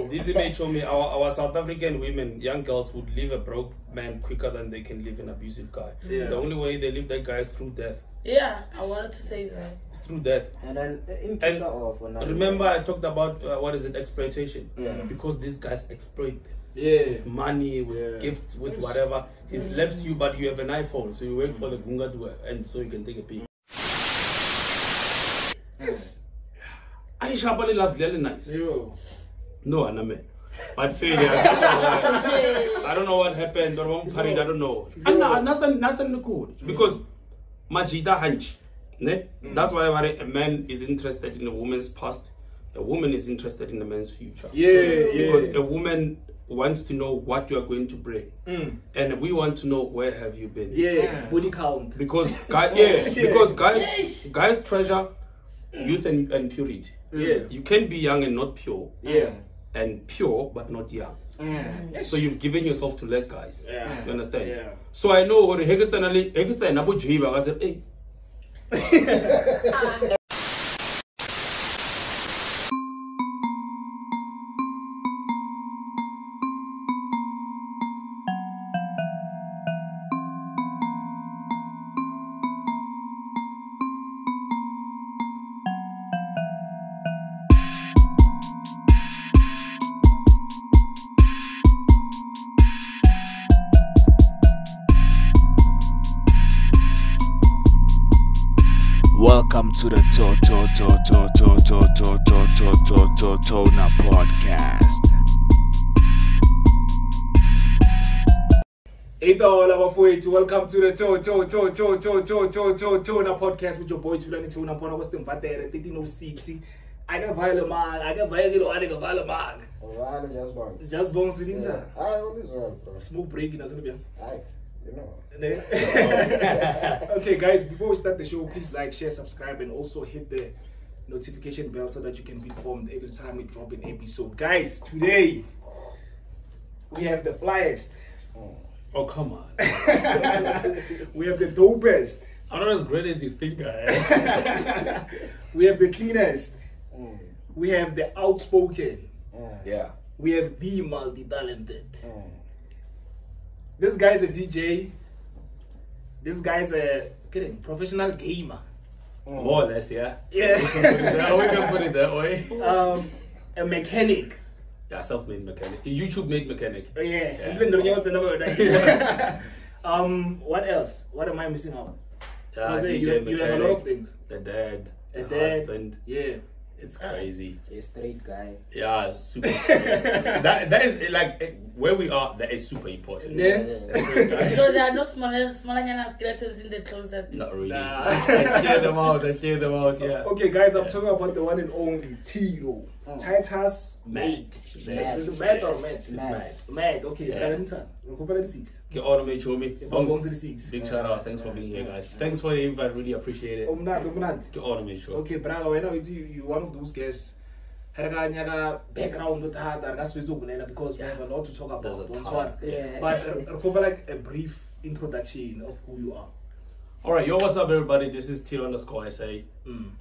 Dizzy may show me our South African women, young girls, would leave a broke man quicker than they can leave an abusive guy. Yeah. The only way they leave that guy is through death. Yeah, I wanted to say that. It's through death. And then remember, I talked about exploitation. Yeah. Because these guys exploit them. Yeah. With money, with gifts, with whatever. He slaps you, but you have an iPhone, so you wait for the gunga to and so you can take a peek. I sharply love really nice. Yo. No, Aname. But failure. I don't know what happened. I don't know. Because Majida hunch. That's why a man is interested in a woman's past. A woman is interested in a man's future. Because a woman wants to know what you are going to bring, and we want to know where have you been. Body count. Because guys treasure youth and purity. You can be young and not pure. And pure but not young. So you've given yourself to less guys. You understand? So I know what I said, hey. Welcome to the Tona podcast. Welcome to the Tona podcast with your boy Tulani Tona. What's the matter? 1306. I got violent man. I got violent. Just bones it inside. I always run, bro. Smoke break in a you know. Okay, guys, before we start the show, please like, share, subscribe, and also hit the notification bell so that you can be informed every time we drop an episode. Guys, today we have the flyest. Oh, come on. We have the dopest. I'm not as great as you think I am. We have the cleanest. We have the outspoken. We have the multi-talented. This guy's a DJ. This guy's a professional gamer. More or less, yeah. Yeah. We can put it that way. A mechanic. Yeah, self-made mechanic. YouTube-made mechanic. What else? What am I missing out? DJ, you mechanic, have a lot of things. The dad, A the dad. husband. Yeah. It's crazy. A straight guy. Yeah, super. that is like where we are. That is super important. Yeah. So there are no smaller skeletons in the closet. Not really. Nah. They clear them out. Yeah. Okay, guys, I'm talking about the one and only TEEDO. Titus Mad. Is it mad or mad? It's mad. Mad. Okay. Yeah. Recupera the seats. Get all the show me. Bongs to the seats. Big shout out. Thanks for being here, guys. Thanks for the invite. Really appreciate it. Get all the show. Okay, Braga, when I you one of those guys. Background with her because we have a lot to talk about. But like a brief introduction of who you are. Alright, yo, what's up, everybody? This is TEEDO_SA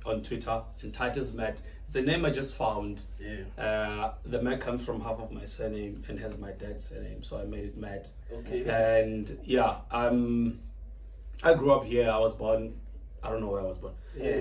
on Twitter, and Titus Matt. It's a name I just found. The Matt comes from half of my surname and has my dad's surname, so I made it Matt. Okay. And yeah, I grew up here. I was born. I don't know where I was born.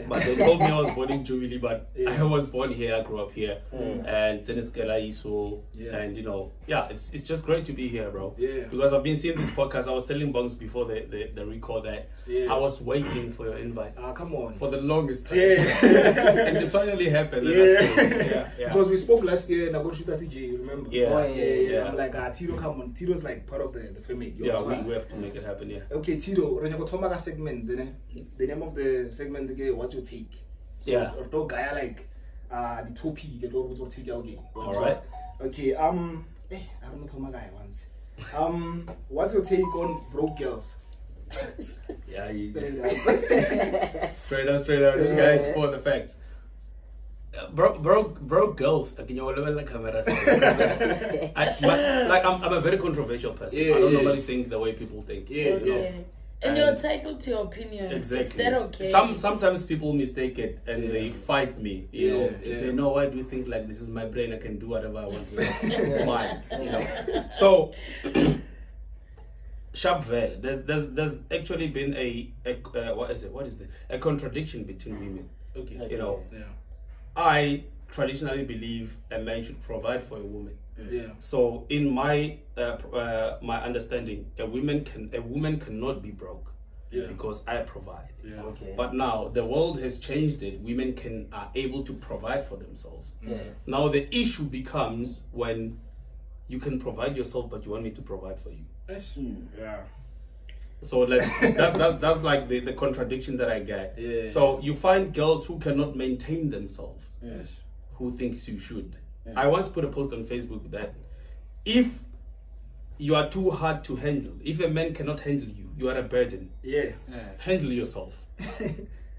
But they told me I was born in Jubilee, but I was born here, I grew up here. And Tennis Iso. And you know, it's just great to be here, bro. Because I've been seeing this podcast. I was telling Bunks before the record that I was waiting for your invite. Come on. For the longest time. And it finally happened. Because we spoke last year and I got to shoot a CJ, you remember? I'm like, TEEDO, come on. TEEDO's like part of the family. We have to make it happen, Okay, TEEDO, when you go to segment, the name of the segment, what's your take? So, or guy like the topic, get over to take okay. Alright. Okay, I don't know to my guy once. What's your take on broke girls? Straight up, you guys for the facts. Broke girls. Can you level like cameras? I'm a very controversial person. I don't normally think the way people think. And you're entitled to your opinion. Exactly. Is that okay? Sometimes people mistake it and they fight me, you know, to say, no, why do you think like this is my brain? I can do whatever I want. It's mine, you know. So, sharp veil. There's actually been a contradiction between women. Okay, you know. Yeah. I traditionally believe a man should provide for a woman. Yeah. So in my my understanding, a woman cannot be broke because I provide. Yeah. Okay. But now the world has changed it. Women are able to provide for themselves. Yeah. Now the issue becomes when you can provide yourself, but you want me to provide for you. Yeah. So that's like the contradiction that I get. Yeah. So you find girls who cannot maintain themselves, who thinks you should. I once put a post on Facebook that if you are too hard to handle, if a man cannot handle you, you are a burden. Yeah. Handle yourself.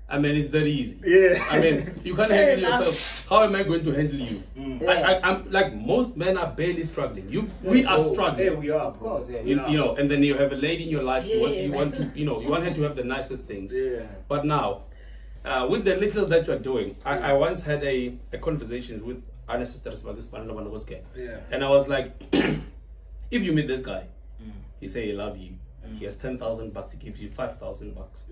I mean, it's very easy. Yeah. I mean, you can't handle yourself. How am I going to handle you? I'm like, most men are barely struggling. We are struggling. Yeah, we are, of course. Yeah, you know, and then you have a lady in your life. You want to, you know, you want her to have the nicest things. Yeah. But now, with the little that you're doing, I once had a conversation with Anna sisters about this and I was like, if you meet this guy, he say he love you, he has $10,000, he gives you $5,000,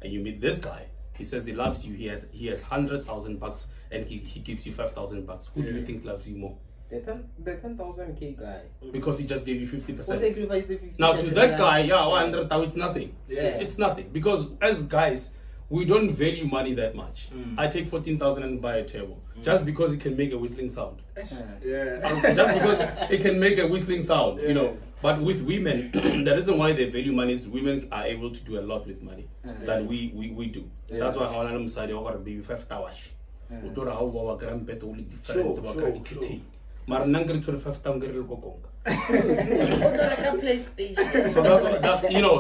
and you meet this guy, he says he loves you, he has $100,000 and he gives you $5,000. Who do you think loves you more? The 10,000K guy. Because he just gave you 50%. Sacrifice the 50%. Now to that guy, 100,000, it's nothing. Yeah. It's nothing because as guys, we don't value money that much. I take 14,000 and buy a table just because it can make a whistling sound. Yeah. Just because it can make a whistling sound, you know. But with women, the reason why they value money is women are able to do a lot with money than we do. That's why I'm saying I want to be 5 hours. So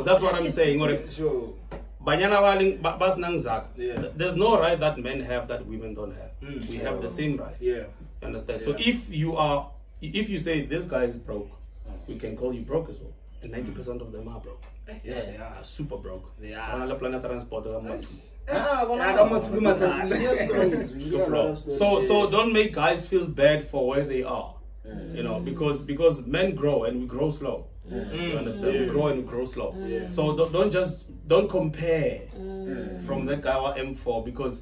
that's what I'm saying. Sure. There's no right that men have that women don't have. We have the same rights. Yeah. You understand? So if you say this guy is broke, we can call you broke as well. And 90% of them are broke. Yeah, they are super broke. They are. So don't make guys feel bad for where they are. You know, because men grow and we grow slow. You understand? We grow and we grow slow. So don't compare from that guy or M4, because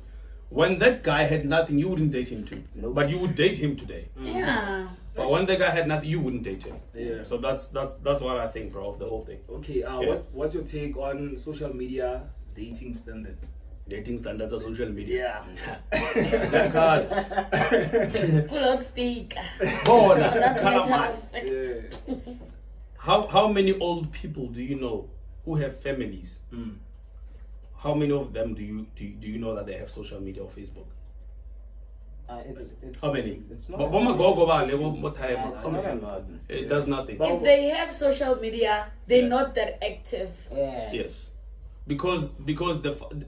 when that guy had nothing, you wouldn't date him too. But you would date him today. Yeah. But when the guy had nothing, you wouldn't date him. Yeah. So that's what I think, bro, of the whole thing. Okay. What's your take on social media dating standards? Dating standards of social media. Yeah. Pull out speak. Oh, that's kind of mad. How many old people do you know who have families? How many of them do you know that they have social media or Facebook? How many? It's not. It does nothing. If they have social media, they're not that active. Yes. Because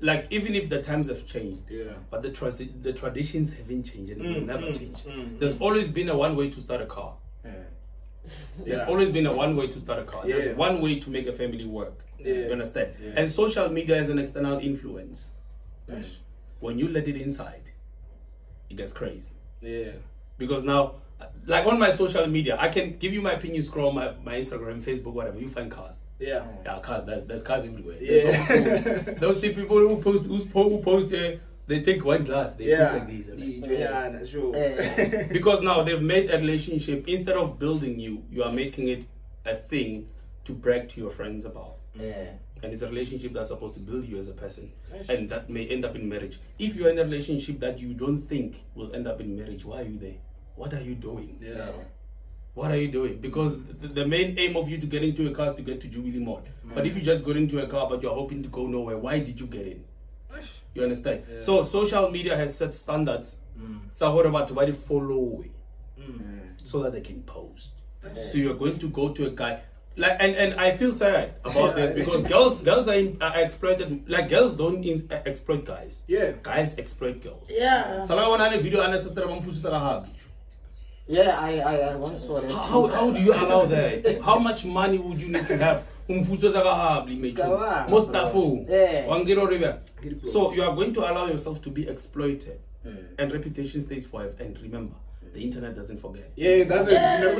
like even if the times have changed, but the traditions haven't changed and will never change. There's always been a one way to start a car. There's always been a one way to start a car. There's one way to make a family work. You understand? And social media is an external influence. When you let it inside, it gets crazy. Yeah. Because now, like on my social media, I can give you my opinion, scroll my Instagram, Facebook, whatever, you find cars. Yeah, cars. There's cars everywhere. Yeah. Those people who post they take one glass, they put like these. That's true. Because now they've made a relationship, instead of building you are making it a thing to brag to your friends about. Yeah. And it's a relationship that's supposed to build you as a person. And that may end up in marriage. If you're in a relationship that you don't think will end up in marriage, why are you there? What are you doing? Yeah. What are you doing? Because the main aim of you to get into a car is to get to Jubilee Mall. But if you just got into a car but you're hoping to go nowhere, why did you get in? You understand? Yeah. So social media has set standards. So what about to follow so that they can post? So you're going to go to a guy. Like and I feel sad about this because girls are exploited. Like girls don't exploit guys. Yeah, guys exploit girls. Yeah. So I want a video and sister yeah, I once saw it. How do you allow that? How much money would you need to have So you are going to allow yourself to be exploited, and reputation stays forever. And remember, the internet doesn't forget. Yeah, that's it. The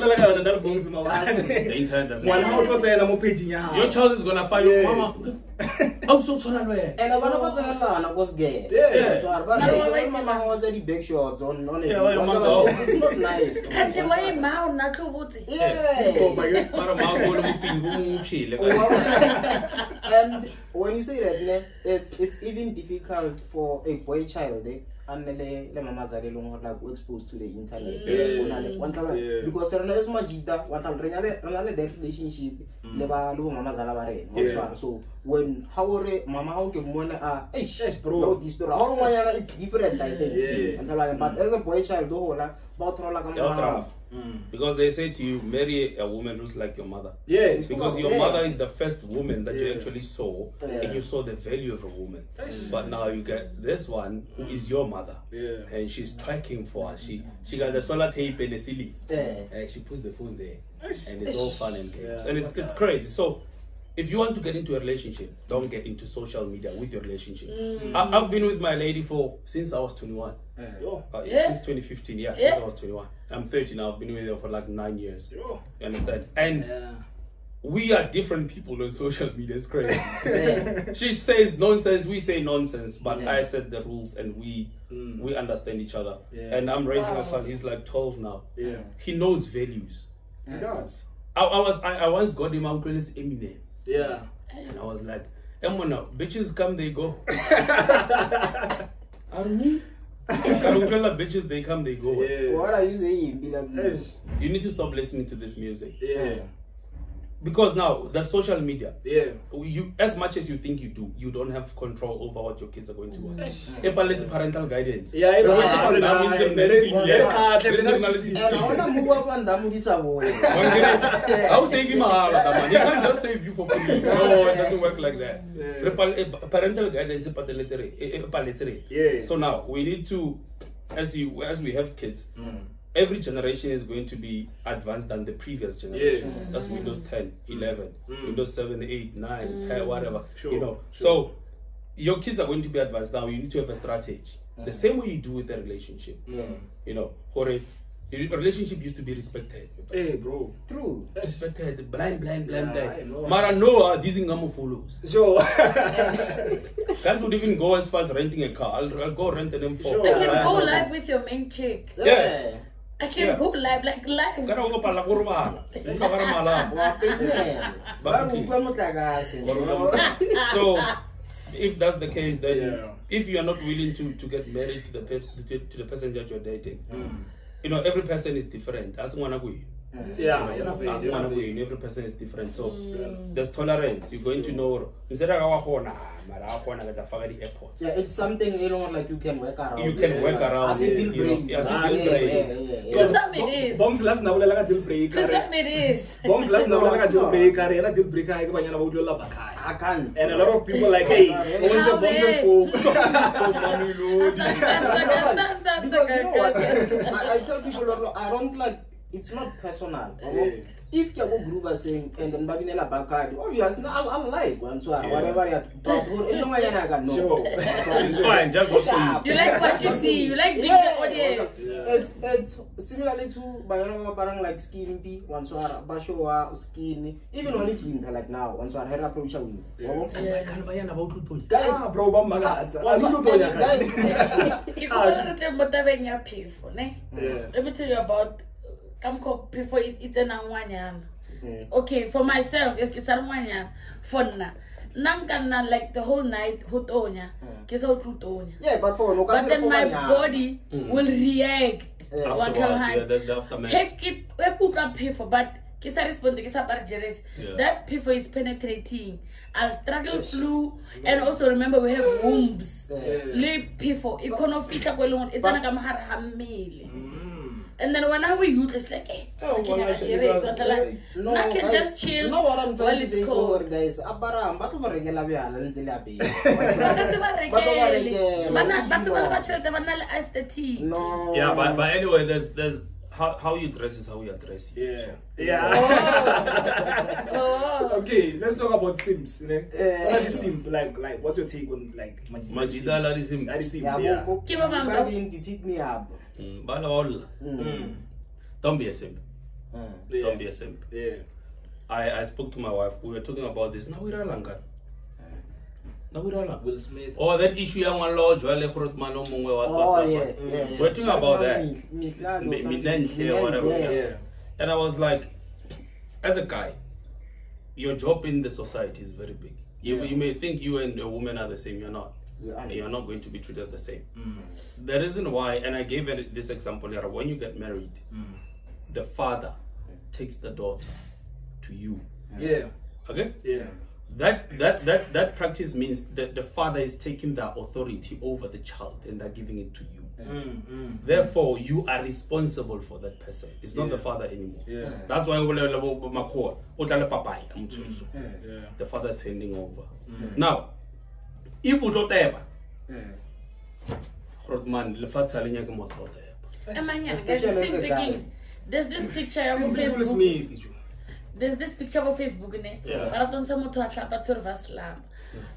internet doesn't forget. Your child is gonna find your mama. I'm so tired. And I was gay. Yeah. So my mama was any big shots on it. Yeah, it's not nice. Can't you wear mouth knuckle booty? Yeah. Oh my God. And when you say that, it's even difficult for a boy child. And the mamas are like exposed to the internet. Because there's much that that relationship never mamas are. So when how mama can wanna bro this story how it's different I think. But as a boy child because they say to you, marry a woman who's like your mother. Yeah, because your mother is the first woman that you actually saw, and you saw the value of a woman. But now you get this one who is your mother, and she's tracking for her. She got the solar tape and the silly, and she puts the phone there, and it's all fun and games, and it's crazy. So if you want to get into a relationship, don't get into social media with your relationship. I've been with my lady since I was 21. Since 2015, since I was 21. I'm 30 now. I've been with her for like 9 years. You understand? And we are different people on social media. It's crazy. She says nonsense, we say nonsense, but I set the rules and we understand each other. And I'm raising a son. He's like 12 now. He knows values. He does. I once got him out when it's Eminem. And I was like, Emona, bitches come, they go. Bitches, they come, they go. What are you saying? You need to stop listening to this music. Because now the social media, you as much as you think you do, you don't have control over what your kids are going to watch. It's parental guidance. You can't just save you for free. No, it doesn't work like that. Parental guidance is. So now we need to, as we have kids. Every generation is going to be advanced than the previous generation. That's Windows 10, 11, Windows 7, 8, 9, 10, whatever. So your kids are going to be advanced now. You need to have a strategy. The same way you do with a relationship. Your relationship used to be respected. Hey, bro. True. Respected. Blind. Mara no, these Ngamo follows. Sure. Guys would even go as far as renting a car. I'll go rent them for. I can go live with your main chick. I can go live, like live. So, if that's the case, then if you are not willing to get married to the person that you're dating, every person is different. Every person is different. So there's tolerance. You're going to know. It's something like you can work around. You can work around. To some it is. Bongs last now like a deal breaker. To some it is. Bongs last now like a deal breaker. And a deal breaker I can't. And a lot of people like, hey, once a bongs because you know what? I tell people I don't like. It's not personal. If you go groove saying and then Babinella Bakadi, obviously I'll like one so whatever you it's fine, just go for you. You like what you see, you like being the audience. It's similarly to Bayana Barang like skin tea, one so Bashoa skin, even when it's winter like now, one so I had approach a winter. Guys, bro, Let me tell you about before it's an okay, for myself, if it's a fonna. Nankana like the whole night hutonya. Yeah, but then my body will react. Afterwards, that's the aftermath. But that people is penetrating. I'll struggle flu, and also remember we have wombs. Lip people, it cannot fit up alone. It's not and then when I we youth, it's like, hey, I can just chill. You know what I'm trying to say over guys? Yeah, but anyway, there's how you dress is how you address you. Yeah. So. Yeah. Oh. Okay, let's talk about Sims. You know? What are the Sims? Like, what's your take on like Majida la di sim. Yeah. Kiba mambo. to pick me up. Bala wala. Don't be a simp. Don't be a simp. Yeah. I spoke to my wife. We were talking about this. Now we're langan. Will Smith. Oh, that issue young one lodge. Well, Yeah. We're talking about that. Whatever. Yeah. And I was like, as a guy, your job in the society is very big. You may think you and a woman are the same. You're not. You're not going to be treated the same. The reason why, and I gave this example here, when you get married, the father takes the daughter to you. Yeah. Okay? Yeah. That practice means that the father is taking the authority over the child and they're giving it to you. Therefore, you are responsible for that person. It's not the father anymore. Yeah. That's why the father is handing over. Now, if you don't ever, there's this picture on Facebook. There's this picture on Facebook, ne? Baratonsa moto atlapa tsorva slam.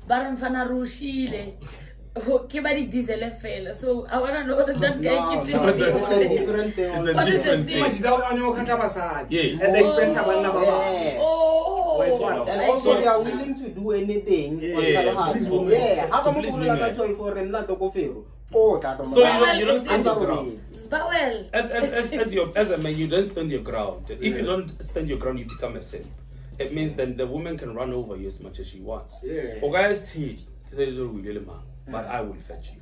Baran fana rushile. Kibadi diesel fell. So I wanna know that guy It's a different thing. It's a different thing. And the expense have another. Oh. And also they are willing to do anything. So you don't stand your ground. As a man, you don't stand your ground. If you don't stand your ground, you become a sin. It means then the woman can run over you as much as she wants. Guys, but I will fetch you.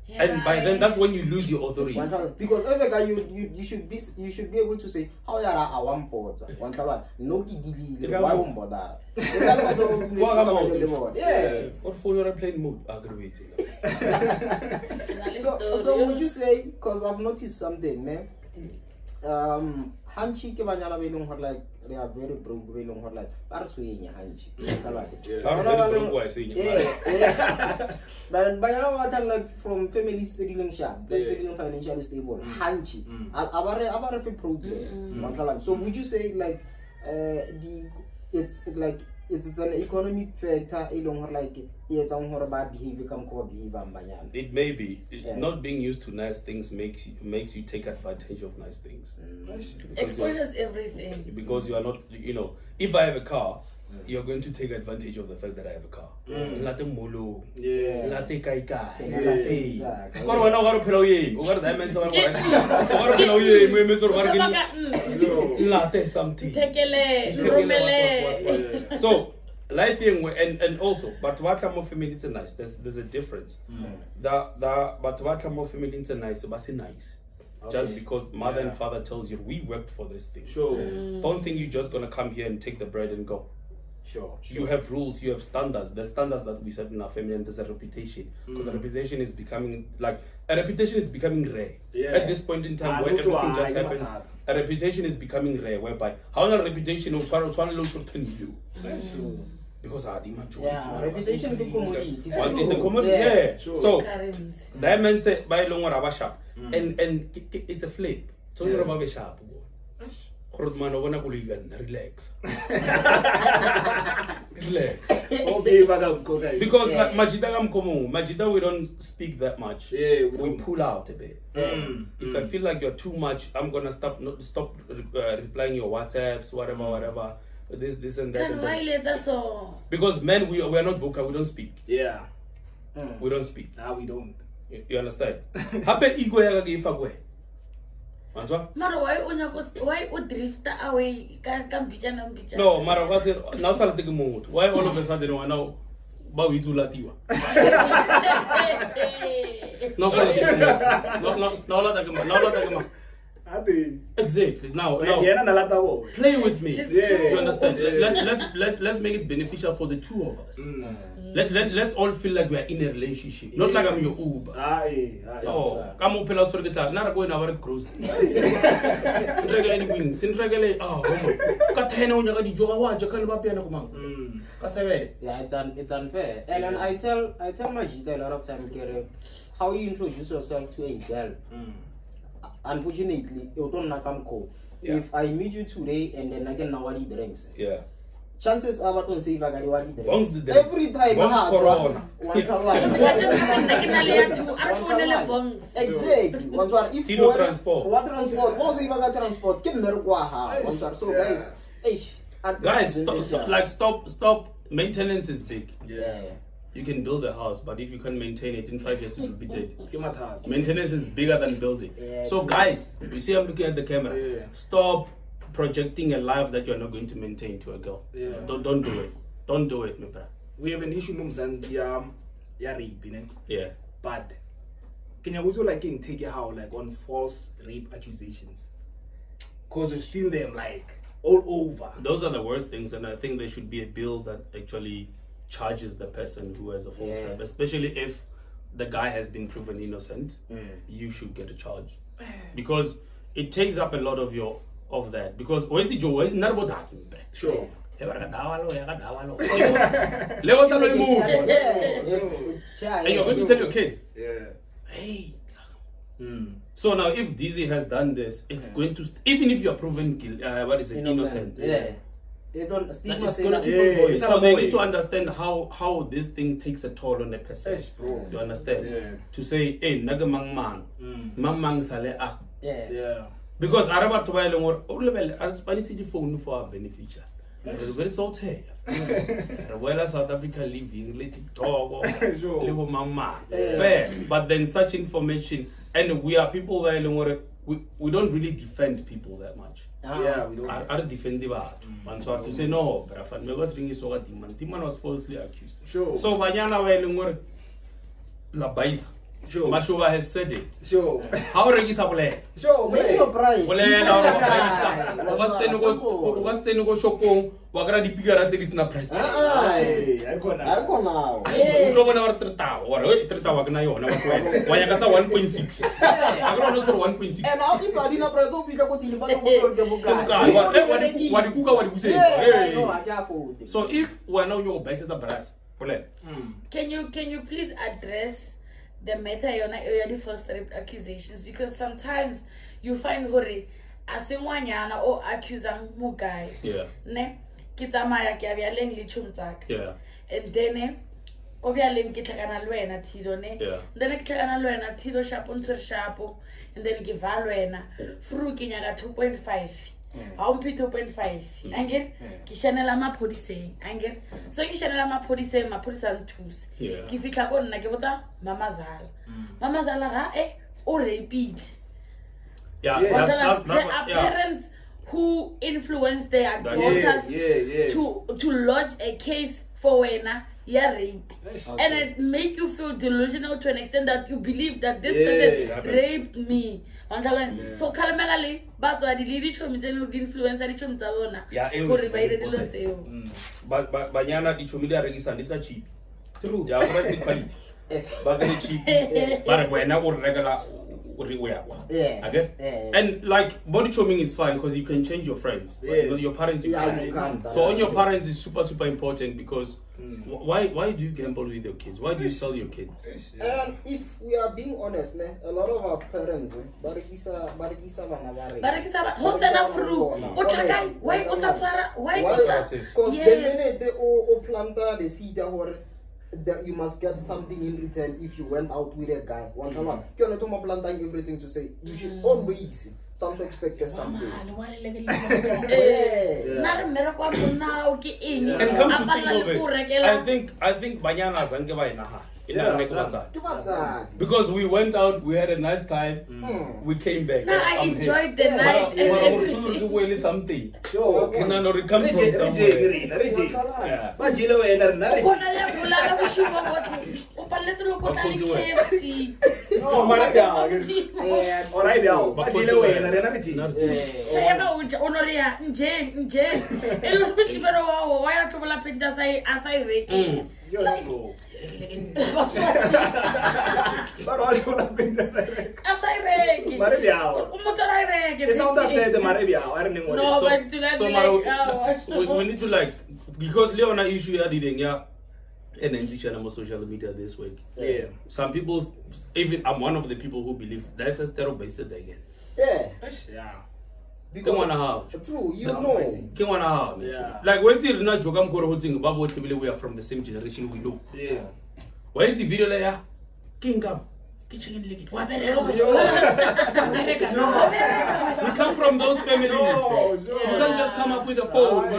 And by then, that's when you lose your authority. Because as a guy, you should be able to say, how you are one pot. One color, no giddy, why won't bother? Yeah. What for your plane mode? Aggravating. So would you say? Because I've noticed something, man. Hanchi ke banyana be leng like they are very broke be leng like ba re tshwenya hanchi but banyana ba tla like from families tse dileng sharp like tse dileng financially stable hanchi abare fe problem. So would you say like it's like it's an economic factor like it may be not being used to nice things makes you take advantage of nice things. Exposure is everything. Because you are not, if I have a car, you're going to take advantage of the fact that I have a car. So life and also, but what I'm more feminine nice. There's a difference. But what I'm more feminine nice, but nice. Just because mother and father tells you we worked for this thing. Sure. Don't think you're just gonna come here and take the bread and go. Sure. You have rules, you have standards. The standards that we set in our family, and there's a reputation. Because a reputation is becoming rare. At this point in time where everything just happens, a reputation is becoming rare, whereby how a reputation will try to you. Because reputation is a commodity. It's a commodity, yeah. Sure. So that means by long or sharp. And it's a flip. So you're about sharp. Relax. Relax. Because Majida, we don't speak that much. We pull out a bit. If I feel like you're too much, I'm gonna stop replying your WhatsApps, whatever. This and that. And why later so? Because men, we are not vocal. We don't speak. Yeah. We don't speak. We don't. You understand? Happen ego ya give away. Mara why drift away? No, Mara was it now start taking mood. Why all of a sudden we now Bawizulatiwa? No, exactly. Now play with me. You understand? Let's make it beneficial for the two of us. Let's all feel like we are in a relationship. Not like I'm your Uber. Come on, pela sorry get not going our cruise. Anything. Yeah, it's unfair. And then I tell Majida a lot of time, how you introduce yourself to a girl. unfortunately, you don't know come cool. If I meet you today and then again now what drinks. Yeah. Chances are don't say if I got what drinks. Every time Corona. Exactly. If TEEDO transport. What transport? Also if I got transport, keep me so guys, stop. Maintenance is big. Yeah. You can build a house, but if you can't maintain it, in 5 years it will be dead. Maintenance is bigger than building. So guys, you see I'm looking at the camera. Stop projecting a life that you're not going to maintain to a girl. Don't do it. Don't do it, my brother. We have an issue rape, yeah. But can you also take it how on false rape accusations? Because we've seen them all over. Those are the worst things, and I think there should be a bill that actually charges the person who has a false rape, especially if the guy has been proven innocent. You should get a charge because it takes up a lot of that. Because when it's not about that, sure. And you're going to tell your kids, hey. So now, if Dizzy has done this, it's going to even if you are proven innocent. They don't it's gonna keep on going. So they need to understand how this thing takes a toll on a person. You understand? To say, hey, naga mang sale ah. Because Araba to buy more as Spanish city phone for our benefit. Very so well as South Africa living relative dog little mama. Fair. But then such information, and we are people where we don't really defend people that much. We don't. I defend the art. And so I have to say no, but if I was ringing so a demon was falsely accused. Sure. So Banyana Wailumor La Baisa. Sure. Mashua has said it. Sure. How regis a play? Sure. Maybe your price. What's the negotiation? Wagra di bigger at least na price. I go now. You don't want to trata or trata wagnayo. Why I got 1.6. I got also 1.6. And now if I didn't press off, you go to the so if we're now your basis of brass, can you please address the matter you're the first rape accusations? Because sometimes you find hore asingwanyana or accusing mugai. Ne kitamaya kya leng lichumtak. And then kobya leng kitlakana lwena TEEDO ne. Then kitlakana lwena TEEDO shapo ntswer shapo and then giva lwena fru kinyaga 2.5. Aumpi 2.5. Angel kishanela maphodiseng. Angel so kishanela maphodiseng nthusi. Kifika ko nna ke botsa mama zala ra o rapile. There are parents who influence their daughters to lodge a case for rape. And it make you feel delusional to an extent that you believe that this person raped me. So Kalamelali, but I did influence but Banyana Dichomida register it's a cheap. True. Yeah, the quality. But very cheap. But we're not regular. And like body choming is fine because you can change your friends. But your parents you can't. So on your parents is super important because why do you gamble with your kids? Why do you sell your kids? And if we are being honest, a lot of our parents barakisa because the minute they planta the seed that you must get something in return if you went out with a guy. You're not planting everything to say you should always expect something. And come to think of it, I think Banyana Zangewa Naha. Because we went out, we had a nice time, we came back. No, I enjoyed the night. Something. Can I not come from somewhere? We need to because Leona issue and then teaching on social media this week. Some people, even I'm one of the people who believe that's a stereotype again. Yeah. Yeah. True, you know. Yeah. Like when you not joke, I'm going to about we are from the same generation. We know. Yeah. When the video layer, King come. We come from those families. You can't just come up with a phone.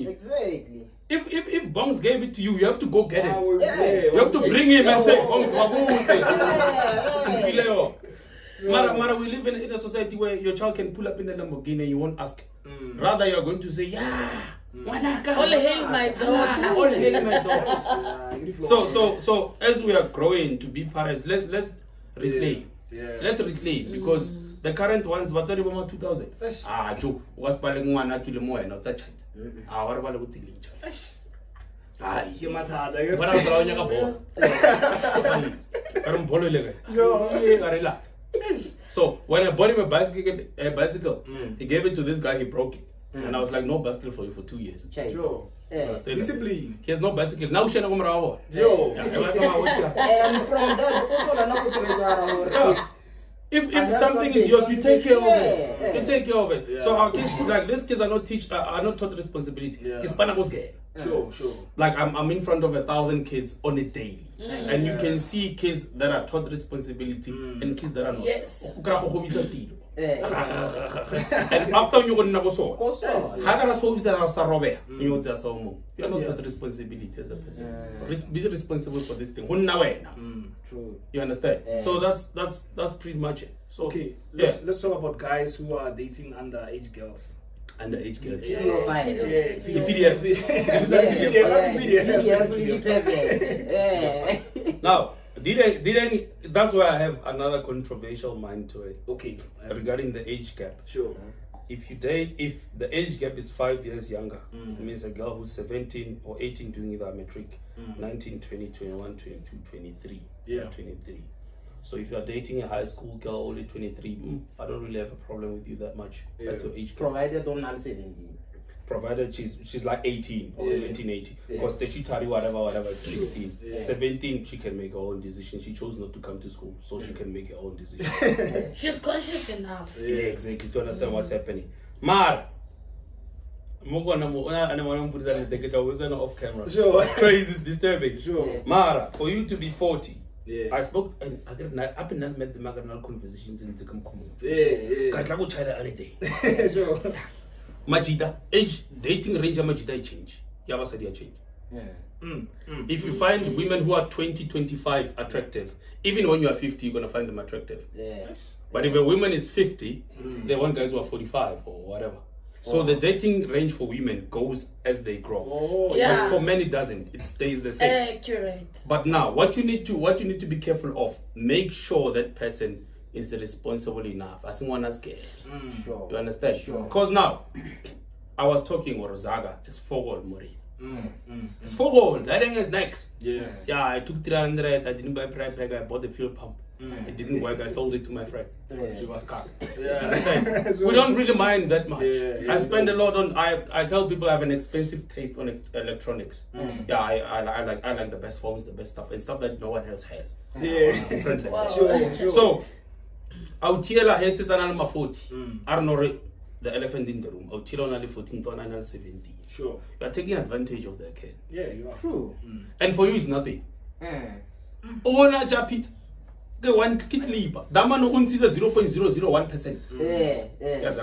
Exactly. If Bongs gave it to you, you have to go get it. You have to bring him and say, Bongs, Mara, we live in a society where your child can pull up in a Lamborghini and you won't ask. Rather, you're going to say, yeah. All hail my daughter. All hail my daughter. So as we are growing to be parents, let's reclaim. Let's reclaim because the current ones, what's already about 2000. Joe was calling one actually more and not touch it. What about the teenager? So when I bought him a bicycle, he gave it to this guy, he broke it. And I was like, no bicycle for you for 2 years. Joe. Discipline. He has no bicycle. Now she Joe. And from that, if something is yours, you take care of it. You take care of it. Yeah. So our kids, like these kids are not taught responsibility. Sure. Like I'm in front of 1,000 kids on a daily, and you can see kids that are taught responsibility and kids that are not. Yes. And after you go to so, how can I solve this? You are not taught responsibility as a person. Be responsible for this thing. True. You understand? So that's pretty much it. So okay, let's talk about guys who are dating underage girls. Underage girls. The PDF. Now, did that's why I have another controversial mind to it. Okay. Regarding the age gap. Sure. If the age gap is 5 years younger, it means a girl who's 17 or 18 doing either matric, 19, 20, 21, 22, 23. Yeah. 23. So if you're dating a high school girl only 23, I don't really have a problem with you that much. Yeah. That's your age gap. Provided on 17. Provided she's like 18 or 17, 18. Because the chitari, whatever, it's 16. 17, she can make her own decision. She chose not to come to school, so she can make her own decision. She's conscious enough. Yeah, exactly, to understand what's happening. Mar, off camera. Sure. It's crazy, it's disturbing. Sure. Mara, for you to be 40, Yeah. I spoke and I have not met the Maganal conversations in the common. Sure. Majida, age dating range of Majida change. Yabasadia change. If you find women who are 20, 25 attractive, even when you are 50, you're gonna find them attractive. Yes. But if a woman is 50, they want guys who are 45 or whatever. So the dating range for women goes as they grow. But for men it doesn't. It stays the same. Accurate. But now what you need to be careful of, make sure that person is responsible enough. As someone as gay. Sure. You understand? Sure. Because now I was talking with Rozaga, it's 4 gold Mori. It's 4 gold. That thing is next. Yeah. Yeah, I took 300, I didn't buy pride bag, I bought the fuel pump. It didn't work, I sold it to my friend. She was car. Yeah. We don't really mind that much. Yeah, I spend a lot on I tell people I have an expensive taste on electronics. Yeah, I like the best phones, the best stuff, and stuff that no one else has. Yeah. Different like that. Sure. So I'll tell her here's an 40. I don't know the elephant in the room. I'll tell her only 14 to 17. Sure. You are taking advantage of their kid. Yeah, you are. True. And for you it's nothing. Ona japit. The one kit leap. That man owns 0.001%. Yes,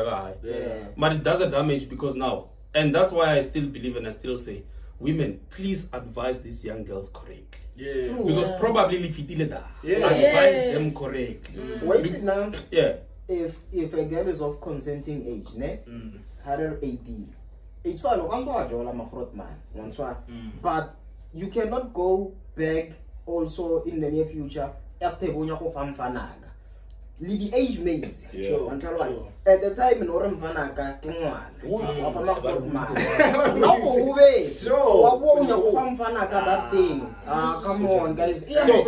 but it does a damage because now, and that's why I still believe and I still say, women, please advise these young girls correctly. Yeah. True. Because probably advise them correctly. Wait now. Yeah. If a girl is of consenting age, her 18. It's fine. But you cannot go back also in the near future after the age mate. Sure. At the time in Oram Vanaka, that thing. Come on, guys. So,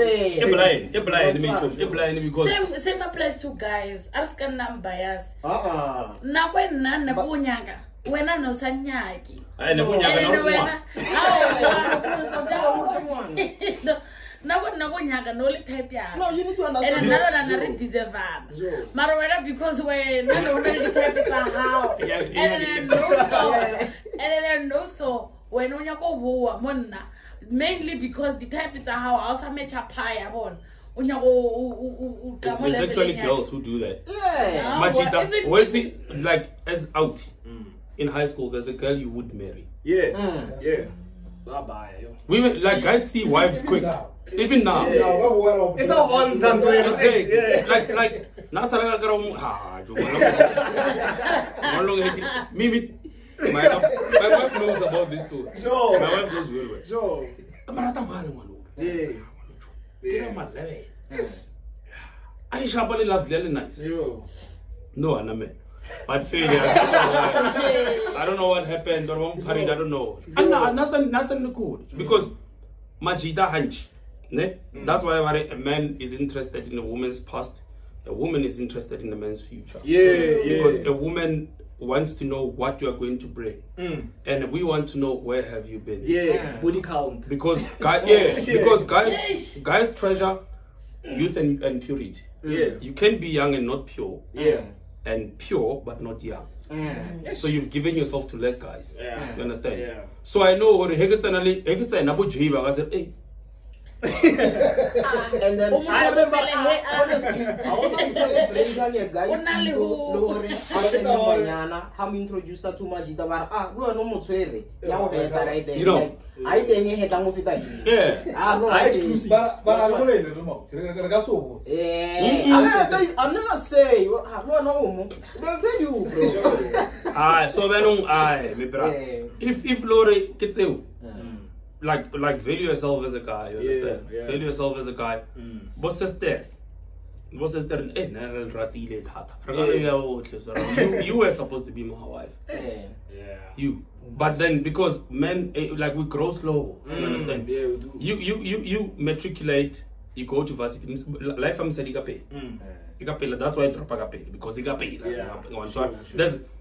because same applies to guys. Ask a number, yes. Now when none bunyanga, when I know Sanyaki. Nago nyaka no le type ya. No, you need to understand. And another than deserve. Mara because when no the type it how. And then also when unya go wo monna mainly because the type is how also match up high on. It's actually girls who do that. Yeah. Majita, what's it like as out in high school? There's a girl you would marry. Yeah, yeah. Bye-bye. Women, like guys see wives quick. Even now. Yeah. It's a one time thing. Yeah. Like Nasara Mimi, my wife knows about this too. Sure. My wife knows very well. Sure. Yeah. I sharply love really nice. Sure. No, Aname. But failure. I don't know what happened or one party, I don't know. And nothing good. Because Majida hunch. That's why a man is interested in a woman's past. A woman is interested in a man's future. Yeah. Because a woman wants to know what you are going to bring, and we want to know where have you been. Yeah, body count. Because guys treasure youth and purity. Yeah, you can be young and not pure. Yeah, and pure but not young. So you've given yourself to less guys. Yeah, you understand? Yeah. So I know what I said, hey. And then I remember honestly, I want to tell you guys how me introduce her to Majida bar no motswere ya go heta right there. You know, I think he heta mo fita hi. Yeah. No, I exclusive. But I go le no. I'm not say no. They'll tell you, bro. So then me bra. If Lori gets you. Like value yourself as a guy, you understand? Yeah. Value yourself as a guy. What's there? You were supposed to be my wife. Yeah. You. But then because men like we grow slow, you understand? Yeah, we do. You matriculate, you go to varsity. Life I'm saying pay. That's why I drop a pay because you pay.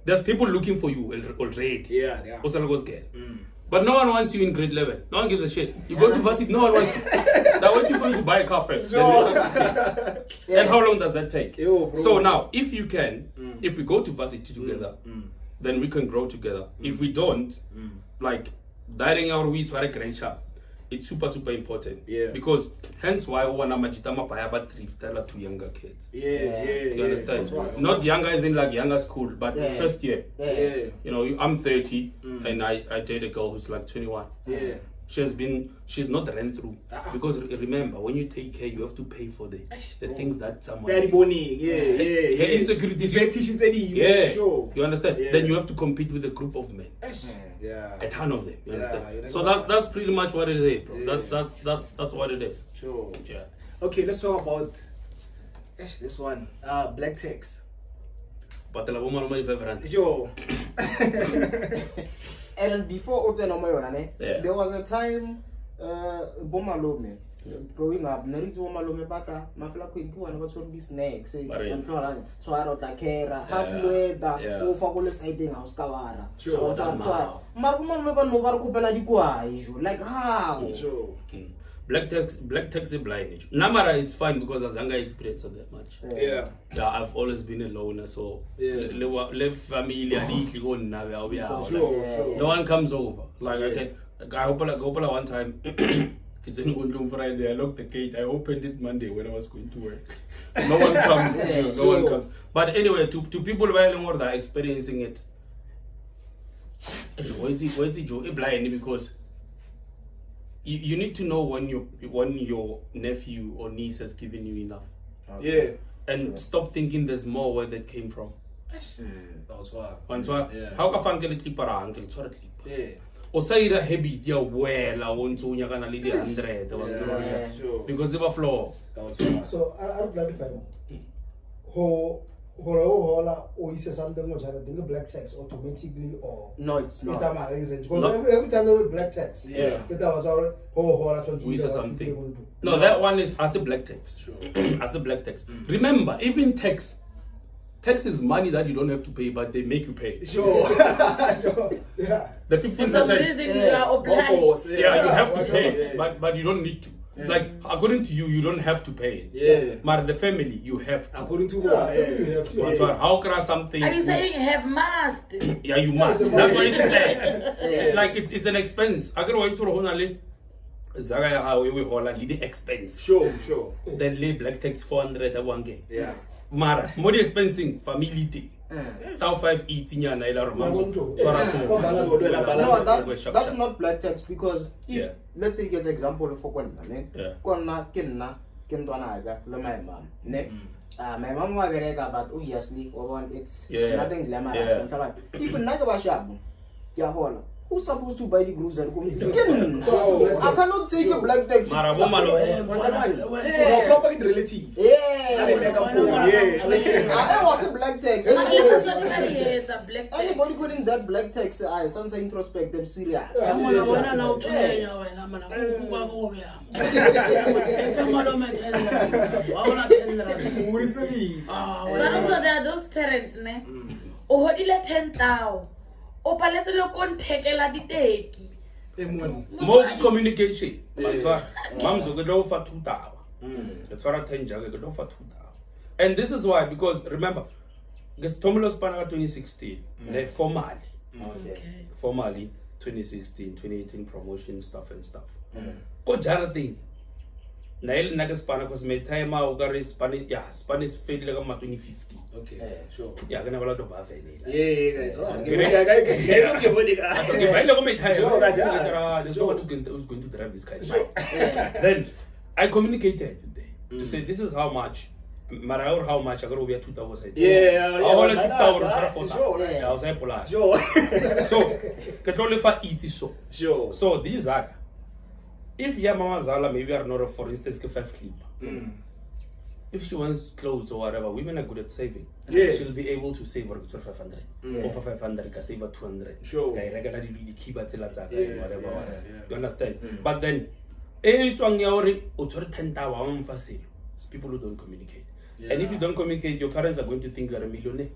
There's people looking for you already. Yeah. Also goes get. But no one wants you in grade level. No one gives a shit. You go to varsity, no one wants you. They're waiting for you to buy a car first. And how long does that take? So now, if you can, if we go to varsity together, then we can grow together. If we don't, like, dying our weeds are a great shot. It's super important. Yeah. Because hence why one majitama payaba thrift to younger kids. You understand? Not younger as in like younger school, but first year. You know, I'm 30 and I date a girl who's like 21. She's not ran through. Because remember, when you take care, you have to pay for the things that someone insecurity. Sure. You understand? Then you have to compete with a group of men. A ton of them. You understand? So that's pretty much what it is, bro. That's what it is. Sure. Yeah. Okay, let's talk about this one. Black text. But the woman my favorite. Sure. And before there was a time Bomalome growing up, Nerito Malome Bata, Mafla Queen, what's all these snacks, so I wrote like Kera, Habueta, who for siding house Kawara. So Marmon Nova like how? Black text is blind. Namara is fine because as younger experience that much. Yeah, I've always been a loner, so live family no one comes over. Like I hope one time it's in Undlum Friday, I locked the gate, I opened it Monday when I was going to work. No one comes. No one comes. But anyway, to people who are experiencing it, it's blind because you need to know when your nephew or niece has given you enough. Okay. And stop thinking there's more where that came from. That's why. How can uncle clip or uncle clip? Or say the habit ya well I want to nyakana lidi 100 because they were flaw. So I'll clarify more. Hola, or is something which I think black text automatically or no, it's not. Because every time there was black text, that was already we say something. No, that one is as a black text. As a black text. Remember, even text is money that you don't have to pay, but they make you pay. Sure. The 15%. For some reason, you are obliged. You have to pay, but you don't need to. Like, according to you, you don't have to pay it. Yeah. But the family, you have to. According to you have to. That's why, how can I something? Are you saying have must? Yeah, you must. That's why it's tax. Like, it's an expense. I can wait to Honali. Zaga how we hold the expense. Sure. Then lay black tax 400 at one game. Yeah. Mara, more expensing family day. Tau 5 eating ya na ila romanzo. No, that's not black tax because if let's say you get an example for konna kinna aga lo my mom ne my mom wa bereka but obviously it's nothing glamorous. If naga ba shabu ya hola. Who's supposed to buy the grooves and come to I cannot take a black taxi. relative. I was a black taxi. Anybody calling that black taxi, I sometimes introspective serious. So there are those parents, ne? Oh, he let 10,000. O paletse le konthekela diteki more communication mams go go for 2,000 it's for 10 jaga go for 2,000 and this is why because remember because Tomolos Pana 2016 they formally 2016 2018 promotion stuff and stuff go jara thing nail naga Spana cause me time out got Spanish fade like 2015. Okay, sure. Yeah, gonna to buy it's all right. Who's going to drive this car? Then I communicated with them to say this is how much. Maraur how much I got over 2,000. Yeah, I want 6,000. I was able sure. So, control for it so. Sure. So these are if your mama Zala maybe are not for instance 5 clip. If she wants clothes or whatever, women are good at saving. Yeah. She'll be able to save for 500. Or for 500, can save for 200. Sure. Regularly keep at whatever. You understand? But then, it's people who don't communicate. And if you don't communicate, your parents are going to think you're a millionaire.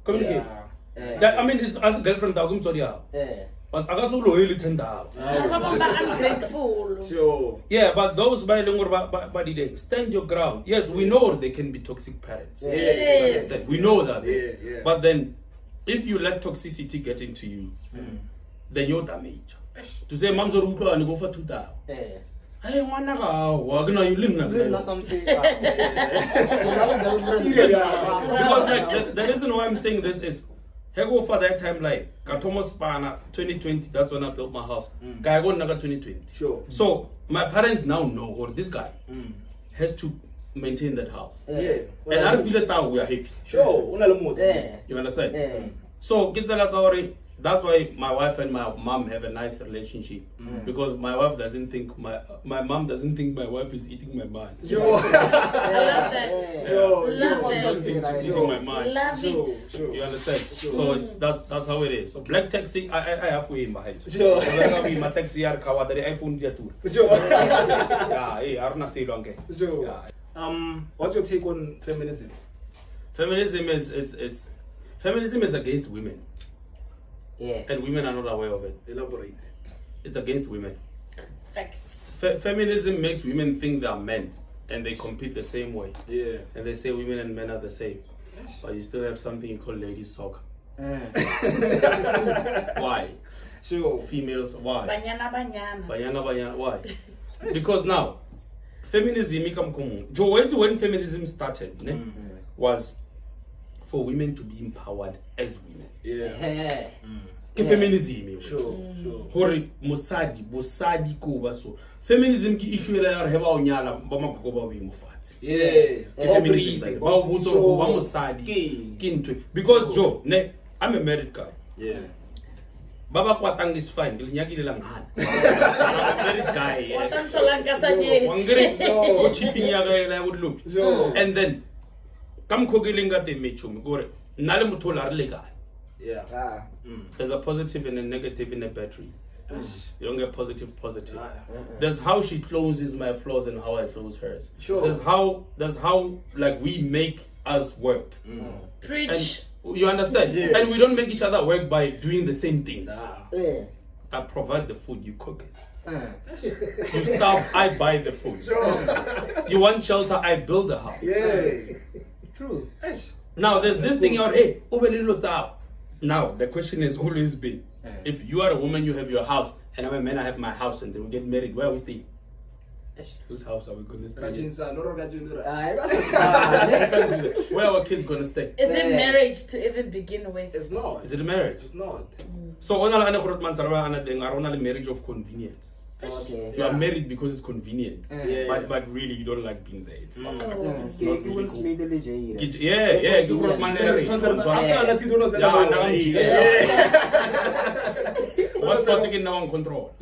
Communicate. That, I mean, it's, as a girlfriend, I'm sorry. But I got so loyal I'm grateful. Sure. Yeah, but those by the stand your ground. Yes, we know they can be toxic parents. Yes. We know that. Yeah. But then, if you let toxicity get into you, then you're damaged. To say, "Mom's or uncle and go for 2,000." Hey, wanna go? You live something. Because like the reason why I'm saying this is. I go for that time like Thomas Spana 2020, that's when I built my house. Guy go naga 2020. Sure. So my parents now know or this guy has to maintain that house. And I feel that we are happy. Sure. You understand? So that's why my wife and my mom have a nice relationship because my wife doesn't think my mom doesn't think my wife is eating my mind. I love that. Love that. She's eating my mind. Love it. You understand? So it's that's how it is. So black taxi, I have way in my head. Sure. My taxi are covered the iPhone dia too. Sure. Yeah, hey, arna say long. Sure. Yeah. What's your take on feminism? Feminism is feminism is against women. Yeah. And women are not aware of it. Elaborate. It's against women. Facts. Feminism makes women think they are men and they compete the same way. Yeah. And they say women and men are the same. But you still have something you call ladies soccer. Why? Sure. Females, why? Banyana. Why? Because now, feminism when feminism started was for women to be empowered as women. Yeah. Feminism. Sure. Hori bosadi ko ba so. Feminism ki issue la ya heba onyala ba makoko ba bo imofati. Yeah. Feminism ba botso go ba mosadi ke ntwe because I'm a married guy. Yeah. Baba kwatang is fine. Linyakile lang han. Married guy. Kwatang solanka sa nye. Wangere go chipping ya ga la would look. And then come kogelinga te mechumi gore. Nale mutola legal. Yeah. There's a positive and a negative in a battery. You don't get positive. There's how she closes my flaws and how I close hers. Sure. There's how like we make us work. Preach. And you understand? Yeah. And we don't make each other work by doing the same things. Yeah. I provide the food, you cook it. You starve, I buy the food. You want shelter, I build the house. Yeah. True. Now there's this thing out, hey, now the question has always been, if you are a woman, you have your house, and I'm a man, I have my house, and then we get married, where are we staying? Whose house are we going to stay in? Where are our kids going to stay? Is it marriage to even begin with? It's not. Is it a marriage? It's not. So on a marriage of convenience. Okay. You are married because it's convenient, Yeah. but really you don't like being there. It's not It's really cool. What's passing in now on control?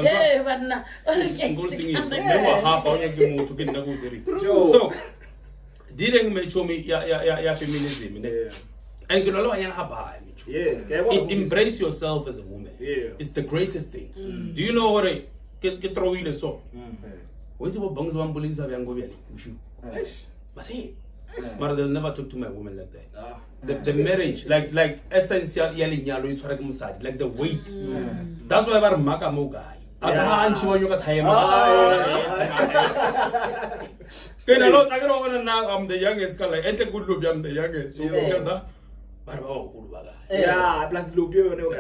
Yeah, but now. So, didn't make me feminism. And embrace yourself as a woman. Yeah. It's the greatest thing. Do you know what I get throw in the song? What's about bungs one police have young women? But they'll never talk to my woman like that. The marriage, like essential yelling yellow, it's like the weight. That's why I'm a guy. As a hand, you got time. Stay a lot. I don't want to know I'm the youngest. Like, it's a good look. I'm the youngest. Yeah, plus the loop you know.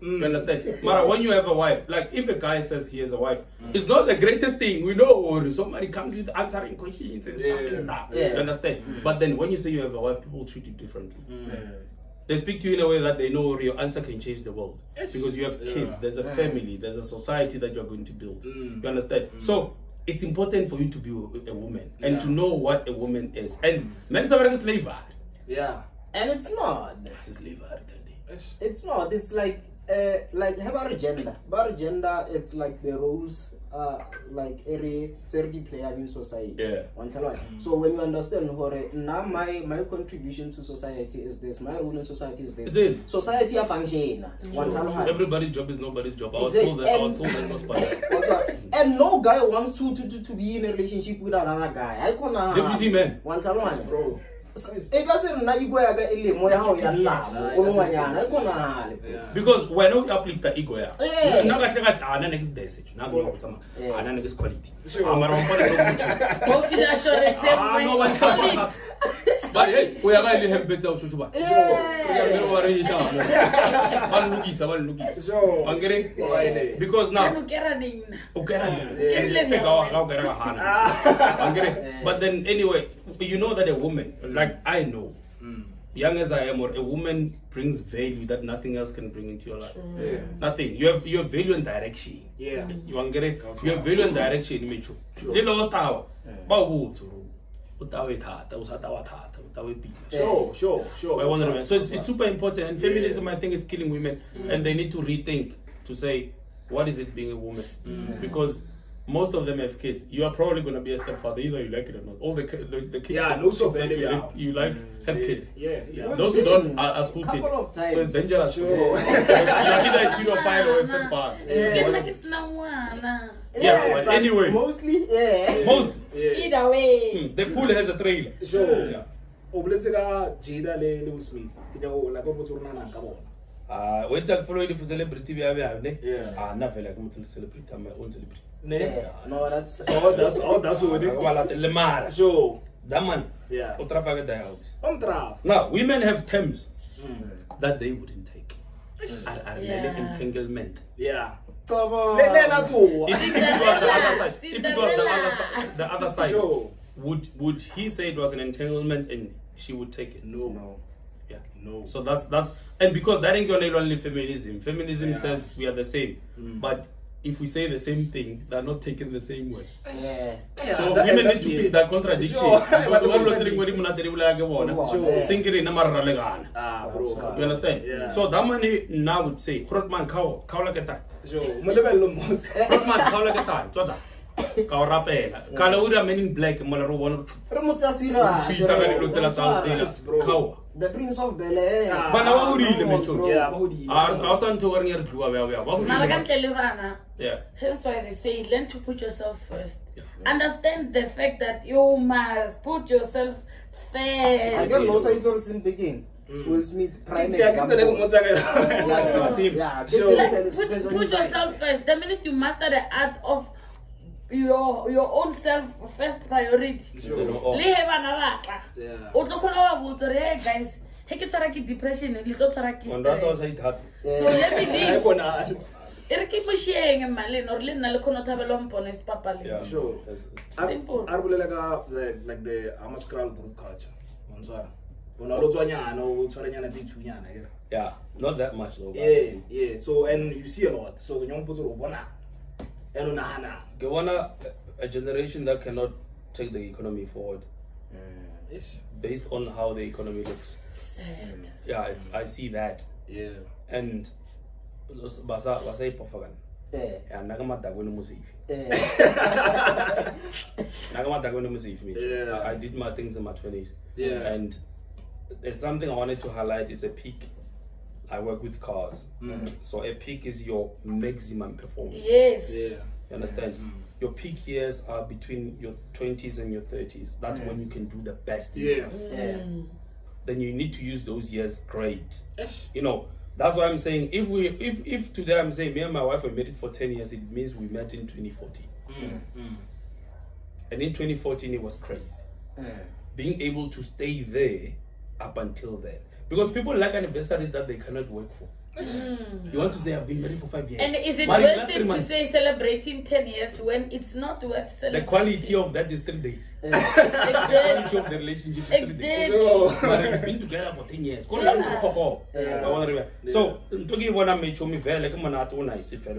Understand? Mara, when you have a wife, like if a guy says he has a wife, it's not the greatest thing. We know, or somebody comes with answering questions and stuff. You understand? But then when you say you have a wife, people treat you differently. They speak to you in a way that they know your answer can change the world. Because you have kids, there's a family, there's a society that you're going to build. You understand? So it's important for you to be a woman and to know what a woman is. And men are a slave. Yeah. And it's not. It's a slave. It's not. It's like about gender. About gender, it's like the roles like every 30 player in society. Yeah. So when you understand now my contribution to society is this, my role in society is this. Society a function. Everybody's job is nobody's job. I was told that was part. And no guy wants to be in a relationship with another guy. I can't. Deputy man. Bro. Because when we uplift the ego, next day, next quality. But hey, we are going to have better because now but then anyway, you know that a woman, like I know, young as I am, or a woman brings value that nothing else can bring into your life. Nothing. You have value and direction. Yeah. You have value and direction. Sure. So it's super important, and feminism I think is killing women, and they need to rethink to say, what is it being a woman? Because most of them have kids. You are probably going to be a stepfather, either you like it or not. All the kids you like have kids. Yeah. Those who don't are school kids. So it's dangerous. You're either a pedophile or a stepfather. But anyway. Mostly. Either way. The pool has a trailer. Sure. Jada Will Smith. When I follow the celebrity, I never like to celebrity. I'm my own celebrity. No, that's what it is. Sure. That man. Yeah. Now, women have terms that they wouldn't take. Entanglement. Yeah. If it was the other side, sure. Would he say it was an entanglement and she would take it? No. Yeah. No. So that's and because that ain't only feminism. Feminism says we are the same, but if we say the same thing, they're not taken the same way. So women need to fix that contradiction. Because you understand? Yeah. So that man now would say, Ka rapela. Kala o ra Men in Black mola ro bona. Re motsa sira. The Prince of Bel-Air. Bana ba hodile metso. Yeah, ba hodile. A sa ntho ka re re tluwa ba Mara ka ntle le bana. Yeah. Hence why they say learn to put yourself first. Understand the fact that you must put yourself first. I don't know, so it's all in begin. Will Smith, prime Yeah, example. Put yourself first. The minute you master the art of your own self first priority. Le he bana batla. O tlo khona wa botsa re guys, he ke tshwara ke depression le tlo tshwara ke stress. So let me leave. Ere ke pusheng mali no le nna le khona thabelo mpone papa le. Yeah, sure. Simple. Arbulela ka like the Amaskral group culture. Monswara. Bona lo tswanyana o tshwaranyana tse thunyana ke. Yeah, not that much though. Yeah. So and you see a lot. So nyong potso ro bona. Eno nahana. Ke bona a generation that cannot take the economy forward. Yes. Based on how the economy looks. Sad. Yeah, I see that. Yeah. And basa ipofagan. Yeah, nagamata kwena musifi. Nagamata kwena musifi. Yeah. I did my things in my 20s. Yeah. And there's something I wanted to highlight. It's a peak. I work with cars. So a peak is your maximum performance. Yes. Yeah. You understand? Your peak years are between your 20s and your 30s. That's when you can do the best. Yeah. Then you need to use those years great. Yes. You know, that's why I'm saying if today I'm saying me and my wife were married for 10 years, it means we met in 2014. And in 2014 it was crazy. Being able to stay there up until then. Because people like anniversaries that they cannot work for. You want to say I've been married for 5 years. And is it worth it to say celebrating 10 years when it's not worth celebrating? The quality of that is 3 days. Exactly. The quality of the relationship is 3 days. But we've been together for 10 years. So,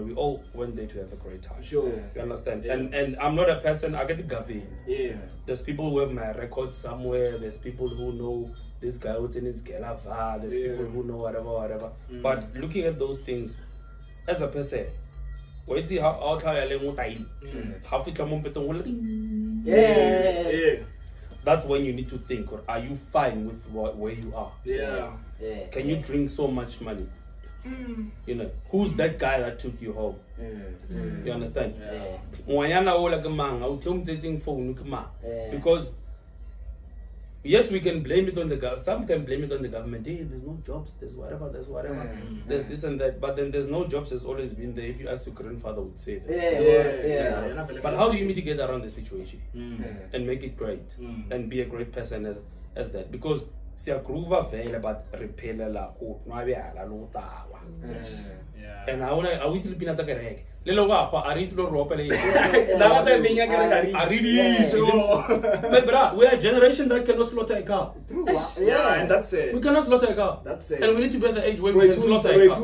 we all went there to have a great time. Sure. You understand? And I'm not a person, I get the gavin. Yeah. There's people who have my records somewhere. There's people who know this guy who's in his Gelava. There's people who know whatever. But looking at those things, as a person, wait see how that's when you need to think, or are you fine with where you are? Yeah. Can you drink so much money? You know, who's that guy that took you home? You understand? Because yes, we can blame it on the government. Some can blame it on the government. Hey, there's no jobs, there's whatever. There's this and that. But then there's no jobs has always been there. If you ask your grandfather, would say that. But how do you mitigate around the situation and make it great and be a great person as that? Because siyagroova vele but rephelela go nwabyala lo tawa. And I want to be not a kereke. Lelo ga go a re tlo ropele. But bra, we are a generation that cannot slaughter a cow. True. Yeah, and that's it. We cannot slaughter a cow. That's it. And we need to be at the age where we can slaughter a cow.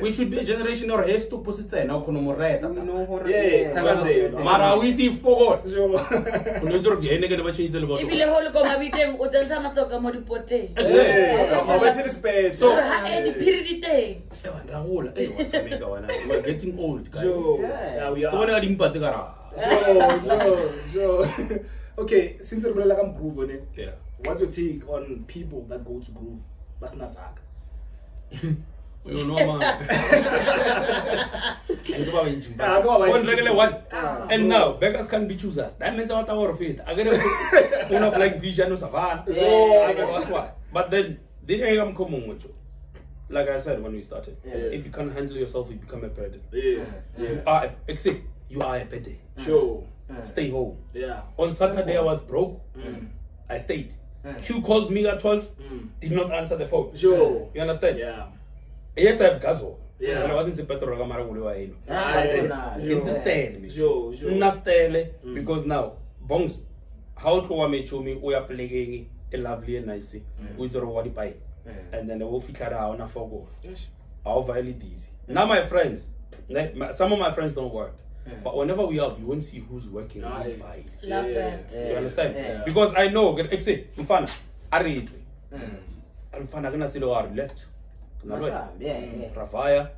We should be a generation or has to positse na kono moreta. Yes, Mara we ti forward. Exactly. So we're getting old, guys. Yeah, we are. Okay, since we're like I'm groove on it, what's your take on people that go to groove? That's not Zach. You know, man. And now beggars can be choosers. That means what our faith. I get one of like vision or savannah. But then didn't come common with you. Like I said when we started, if you can't handle yourself, you become a predator. You are a predator. Sure. Stay home. Yeah. On Saturday I was broke. I stayed. Q called me at 12. Did not answer the phone. Sure. You understand? Yeah. Yes, I have gaso. Yeah. I wasn't petrol because now bongs how to me chumi we are playing a lovely and nice with the what pie. And then the wolf on a fogo. I'll violate easy. Now my friends, some of my friends don't work. But whenever we are, you won't see who's working and who's buying. Love that. You understand? Because I know, mfana, I'm gonna see the Rafaya,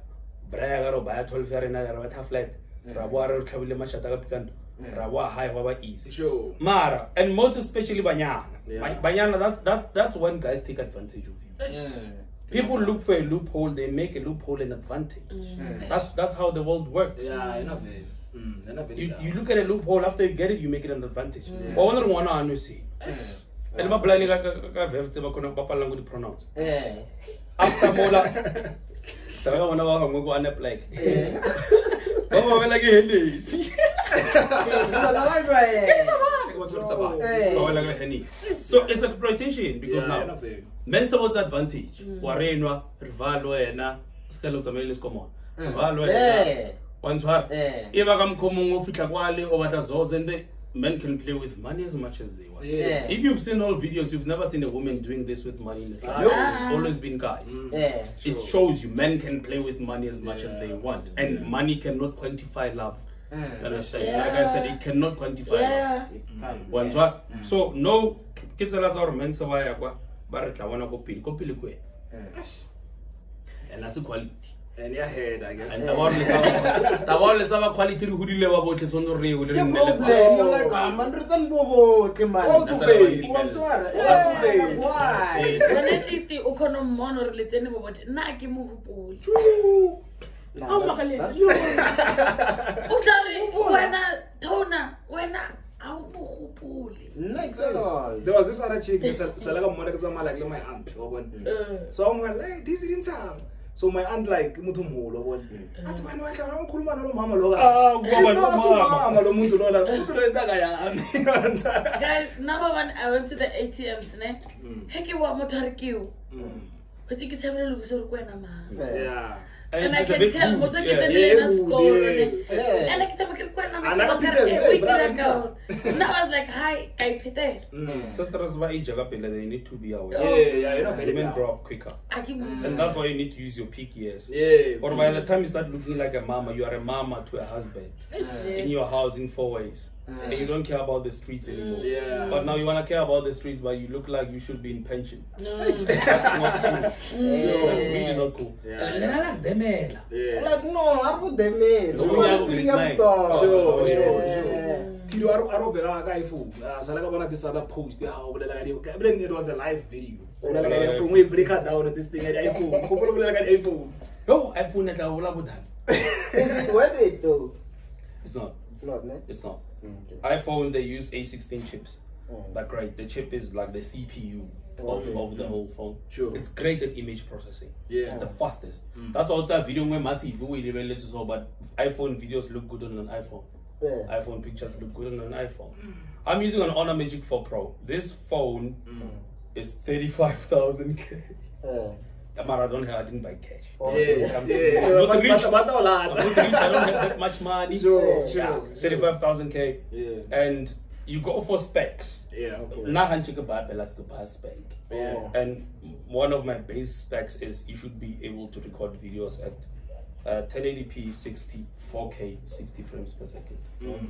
Braga, or buy a 12 flat. Rabwa travel mashata pikando. Rabwa high waba easy. Sure. Mara, and most especially Banyana. Yeah. Banyana, that's when guys take advantage of you. People look for a loophole, they make a loophole an advantage. That's how the world works. Yeah, You look at a loophole, after you get it, you make it an advantage. But you see. And my planning I pronounce. After Mola, Sarah one of them go on a plague. Oh, well, again, so it's exploitation because now men supports advantage. Warenwa, Rivalo, and Skeleton common. Rivalo, one to her. If I come common with Wale or what as and the men can play with money as much as they want. If you've seen all videos, you've never seen a woman doing this with money in the club. It's always been guys. It shows you men can play with money as much as they want, and money cannot quantify love. Understand? Like I said, it cannot quantify love. So no kids are our men survive, but I want to go and that's the quality. And your head, I guess. And the one is our quality who deliver about his own real. You're like, why? When at least the Okonomon or Lieutenant about Naki Muhu. Oh, my God. Tona, when there was this other chick, Salaga Monica, like my aunt. So I'm like, hey, this is in town. So my aunt like mutumholo won. Guys, number one, I went to the ATMs, ne? Heki wa motorkiu. But you can tell me yeah. And I can tell what I get in school. And I can tell now I was like, hi, I Peter. Sisters, they need to be aware. Yeah, women grow up quicker. And that's why you need to use your peak years. Yeah. Or by the time you start looking like a mama, you are a mama to a husband. In your house in 4 ways. And you don't care about the streets anymore. Yeah. But now you want to care about the streets, but you look like you should be in pension. That's not cool. That's really not cool. And I like them. Like, no, I put them in. Picking up stuff. Sure. You are guy fool. Salaga one of this other post. It was a live video. From we break it down at this thing at iPhone. No, iPhone at our Is it worth it though? It's not. It's not, man. It's not. iPhone, they use A16 chips. But great, the chip is like the CPU of the whole phone. Sure. It's great at image processing. Yeah. It's the fastest. That's also a video where massive but iPhone videos look good on an iPhone. iPhone pictures look good on an iPhone. I'm using an Honor Magic 4 Pro. This phone is 35,000K. I didn't buy cash. I'm not rich. I don't have that much money. Sure. 35,000K. Yeah. And you go for specs. Yeah. Spec. And one of my base specs is you should be able to record videos at 1080p 60, 4K 60 frames per second.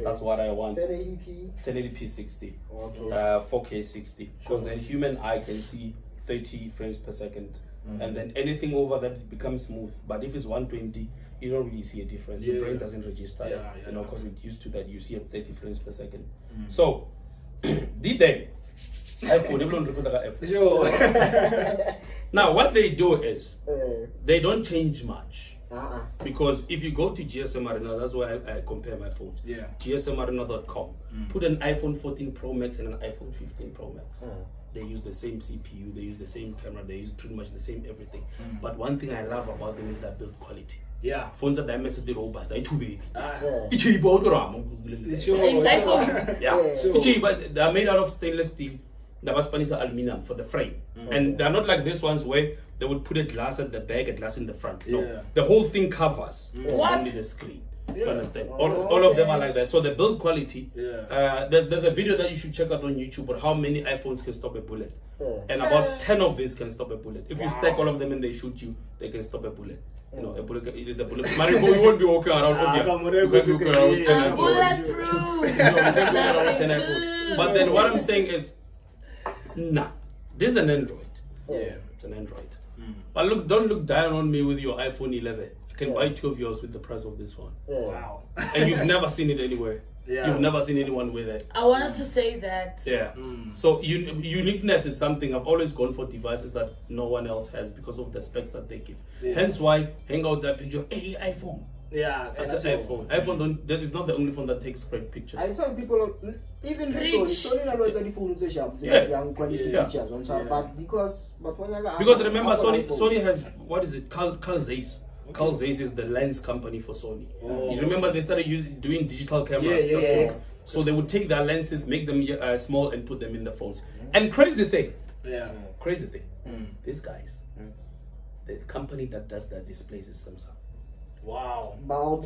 That's what I want. 1080p 60, 4K 60. Because then human eye can see 30 frames per second. And then anything over that it becomes smooth. But if it's 120, you don't really see a difference. Your brain doesn't register, because it's used to that. You see at 30 frames per second. So, did they? Now, what they do is they don't change much. Because if you go to GSM Arena, that's why I compare my phones. GSMarena.com. Put an iPhone 14 Pro Max and an iPhone 15 Pro Max. They use the same CPU, they use the same camera, they use pretty much the same everything. But one thing I love about them is that build quality. Yeah. Phones are dimensionally robust. They're too big. It's cheap, but they're made out of stainless steel. The Spanish are aluminum for the frame. And they're not like these ones where they would put a glass at the back, a glass in the front. No. The whole thing covers. It's only the screen. You understand? All of them are like that. So the build quality, there's a video that you should check out on YouTube about how many iPhones can stop a bullet. And about 10 of these can stop a bullet. If you stack all of them and they shoot you, they can stop a bullet. You know, a bullet, it is a bullet. Mario, you won't be walking around. But then what I'm saying is, nah, this is an Android. It's an Android. But look, don't look down on me with your iPhone 11. can buy 2 of yours with the price of this one. Wow. And you've never seen it anywhere. Yeah. You've never seen anyone with it. I wanted to say that. Yeah. So uniqueness is something I've always gone for devices that no one else has because of the specs that they give. Hence why Hangouts are picture, hey, iPhone. Yeah, I said iPhone. iPhone that is not the only phone that takes great pictures. I tell people, even the Sony knows the phone to shop, quality pictures on top, but because remember Sony has, what is it, Carl Zeiss. Carl Zeiss is the lens company for Sony. You remember they started doing digital cameras. So they would take their lenses, make them small, and put them in the phones. And crazy thing, these guys, the company that does their displays is Samsung. Wow. About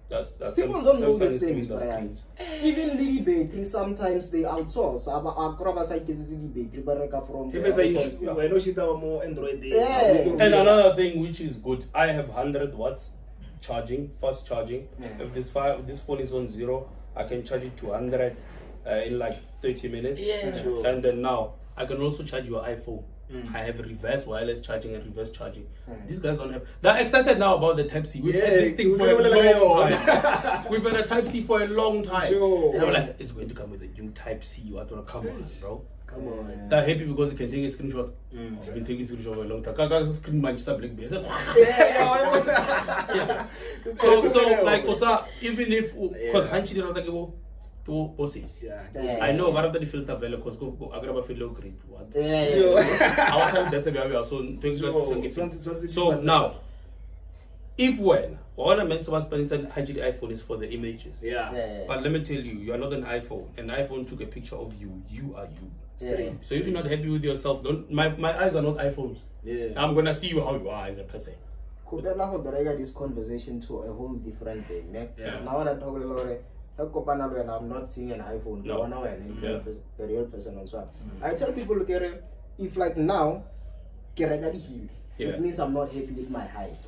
that's people don't know these things, Brian. Even Lily Battery, sometimes they outsource. And another thing which is good, I have 100 watts charging, fast charging. If this phone is on 0, I can charge it to 100 in like 30 minutes. And then now I can also charge your iPhone. I have reverse wireless charging and reverse charging. These guys don't have. They're excited now about the Type C. We've had this thing for a long time. We've had a Type C for a long time. They were like, it's going to come with a new Type C. I thought, come on, bro. Come on. They're happy because they can take a screenshot. I've been taking a screenshot for a long time. Screen match black. So like, even if because Hanchi did not two bosses. I know what the filter value because I grab a filter grade. Our time so now, if when all I meant was spending inside iPhone is for the images. But let me tell you, you are not an iPhone. An iPhone took a picture of you. You are you. So if you're not happy with yourself, don't. My eyes are not iPhones. I'm gonna see you how you are as a person. Could this conversation to a whole different thing. Now that I'm not seeing an iPhone. No. The real person also. I tell people, look at it, if like now, it means I'm not happy with my height.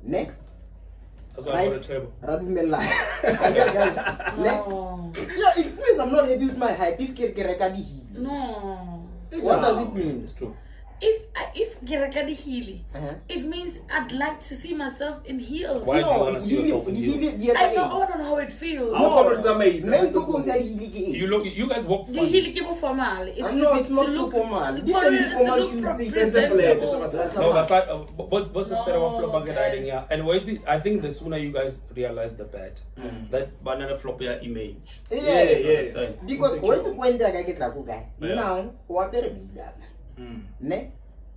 Ne? That's why I'm on the table. Guys, yeah, it means I'm not happy with my height. If No. What does it mean? It's true. If Gerakadi Healy, it means I'd like to see myself in heels. Why do you want to see yourself in heels? I don't know how it feels. It's amazing. You guys walk The funny. heel is formal. It's not too formal. No, that's like, what's the stereotype of flop again? Yeah, and wait, I think the sooner you guys realize the bad, that banana flop your image. Yeah. Because when I get like guy, now what are Ne?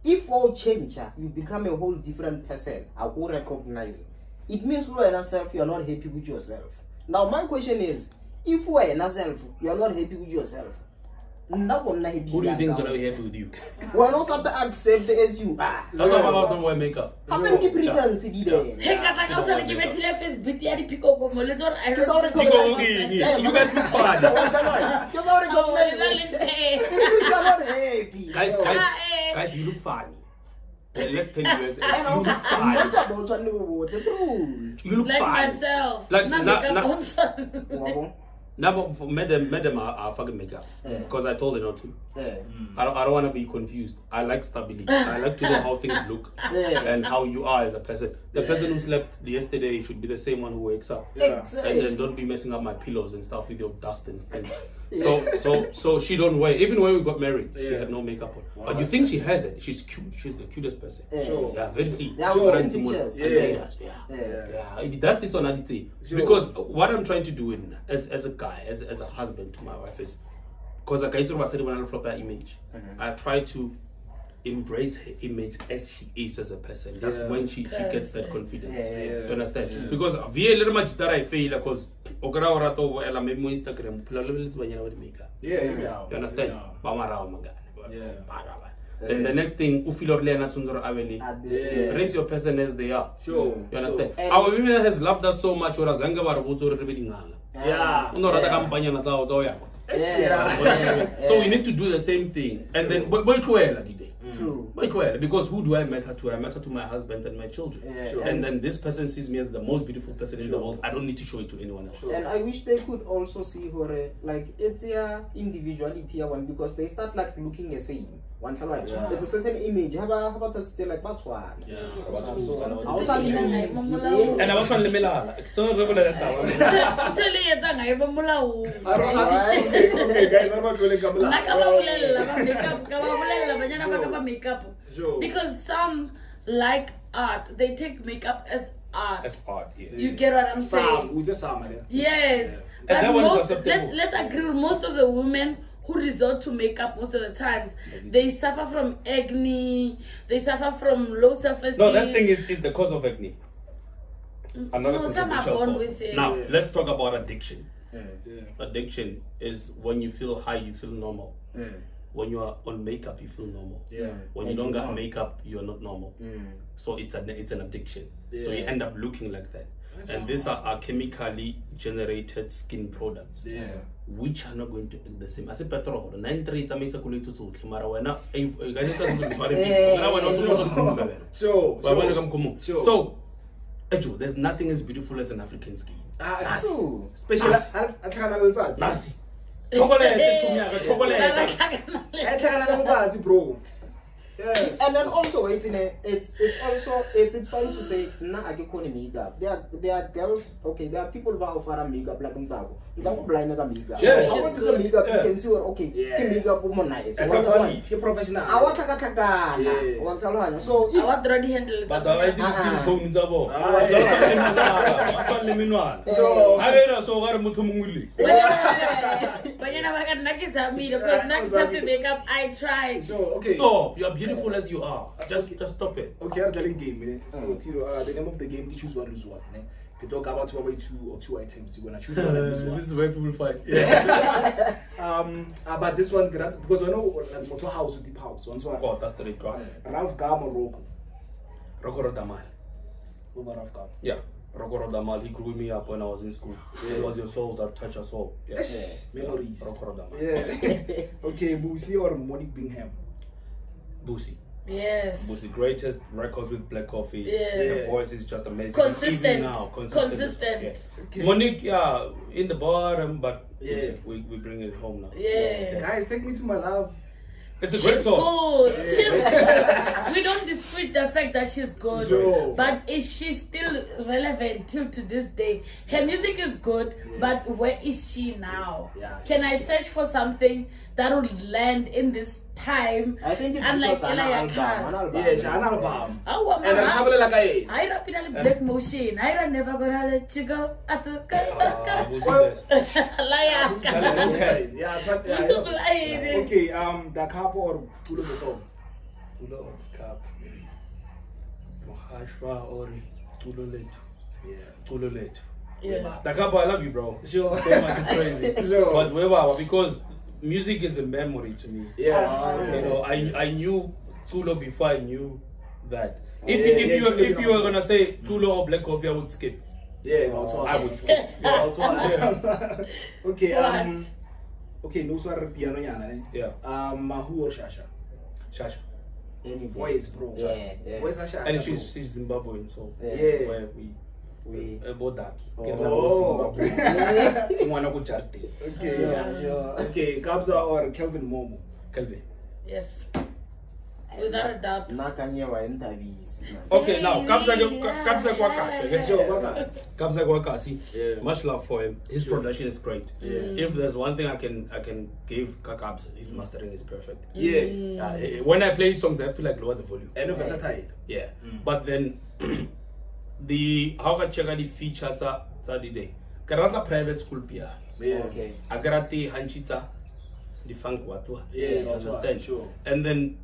If all change, you become a whole different person. I will recognize it. It means you are not happy with yourself. Now my question is, if you are yourself, you are not happy with yourself. Who do you think is gonna be happy with you? We're not supposed to accept as you are. That's why about don't wear makeup. How many pretense did they? Hey, Kata, give it to the face, but the Pico Moledor. I You guys look fun. Because I recognize you are not happy. Guys, you look funny. Let's tell you, you look fine. You look like fine. Myself. Like now, madam are fucking makeup because I told her not to. I don't want to be confused. I like stability. I like to know how things look and how you are as a person. The person who slept yesterday should be the same one who wakes up. And then don't be messing up my pillows and stuff with your dust and things. So she don't wear. Even when we got married, she had no makeup on. Wow. But you think she has it? She's cute. She's the cutest person. Yeah, very clean. That's it on Aditi. Because what I'm trying to do as a guy, as a husband to my wife is, because I said when I flop her image, I try to embrace her image as she is as a person. That's when she gets that confidence. You understand? Because via little much that I feel because Instagram you understand? Then the next thing, raise your person as they are. You understand? Our women has loved us so much. So we need to do the same thing. And then True. But well, because who do I matter to? I matter to my husband and my children. Sure. And then this person sees me as the most beautiful person in the world. I don't need to show it to anyone else. And I wish they could also see her like it's their individuality one, because they start like looking the same. One it's a certain image. How about us still like that's one? And I I was on Lemela. It's not regular. Okay, guys, I'm not going to makeup. Because some like art, they take makeup as art. As art, yeah. You get what I'm saying? Yes. But let's agree with most of the women who resort to makeup most of the times, they suffer from acne, they suffer from low self-esteem. No, that thing is the cause of acne. No, some are born with it. Now, let's talk about addiction. Addiction is when you feel high, you feel normal. When you are on makeup, you feel normal. When you don't got makeup, you are not normal. So it's an addiction. So you end up looking like that. And these are chemically generated skin products, which are not going to act the same. As a petrol, 9-3 it's a mesa kulito to Mara when so Ejo, there's nothing as beautiful as an African skin. Especially Nasi. Chocolate, bro. Yes. And then also it's fine to say makeup. There are girls, okay, there are people who offer makeup like Nzako blind makeup. Yes, I want to makeup, you can see okay, makeup woman nice. As a quality, professional. I want so if I want to already handle it. but I think skin tone Nzabo. So makeup, I tried. Okay. Stop. You are beautiful as you are. Just stop it. Okay, I'm telling game. So, TEEDO, the name of the game, you choose one, lose one. If you talk about two items, you're gonna choose one and lose one. This is where people fight. But this one, because I know motor house with deep house. Oh, that's the right one. Ralph Gam or Roko? Roko Damal. Over Ralph Gam. Yeah. Roko Damal, he grew me up when I was in school. It was your soul that touched your soul. Yes. Memories. Roko Damal. Yeah. Okay, Boosie or Monique Bingham? Boosie. Yes. Boosie, greatest records with Black Coffee. Yeah. Her voice is just amazing. Consistent. Even now, consistent. Yeah. Okay. Monique, yeah, in the bottom, but Yeah. we bring it home now. Yeah. Guys, take me to my love. It's a great song. Good. She's good. We don't dispute the fact that she's good, Sure. but is she still relevant till to this day? Her music is good, but where is she now? Yeah, Can I search for something that would land in this time? I think it's unlike because an album. Yeah, she's an album. Oh, And there's something like a. I rap in a black motion. I never gonna let you go. Boosie does. Liar. Okay. Yeah, that's what. Yeah, Who's lying? okay, Da Capo or Tulo the song? Tulo or Cap. Mohashwa or Tulo Letu. Yeah. Tulo Letu. Yeah. Takapo, I love you, bro. Sure. So much is crazy. Sure. But whatever, because music is a memory to me. Yeah. You know, I knew Tulo before I knew that. If you were gonna say Tulo or Black Coffee, I would skip. Yeah, that's I would skip. Yeah, that's one. Okay, What? okay, no swear piano yana, Yeah. Mahu or Shasha? Shasha. Voice, bro. Yeah, yeah. Where's Shasha? And she's Zimbabwean, so Yeah. that's where we Bodaki. Oh. Kujarte. Okay, Yeah, sure. okay, Kabza or Kelvin Momo? Kelvin. Yes. Without a doubt. Interviews. Okay, now Kabza kwa Sure, Kabza kwa kasi. Yeah. Much love for him. His production is great. Yeah. If there's one thing I can give Kabza, his mastering is perfect. Yeah. When I play songs, I have to like lower the volume. And versatile. Yeah. But then the how I check the features are the day. Karata private school pia. Yeah. Okay. Agarati hanchita the funk watwa. Yeah, that's understand. right, sure. And then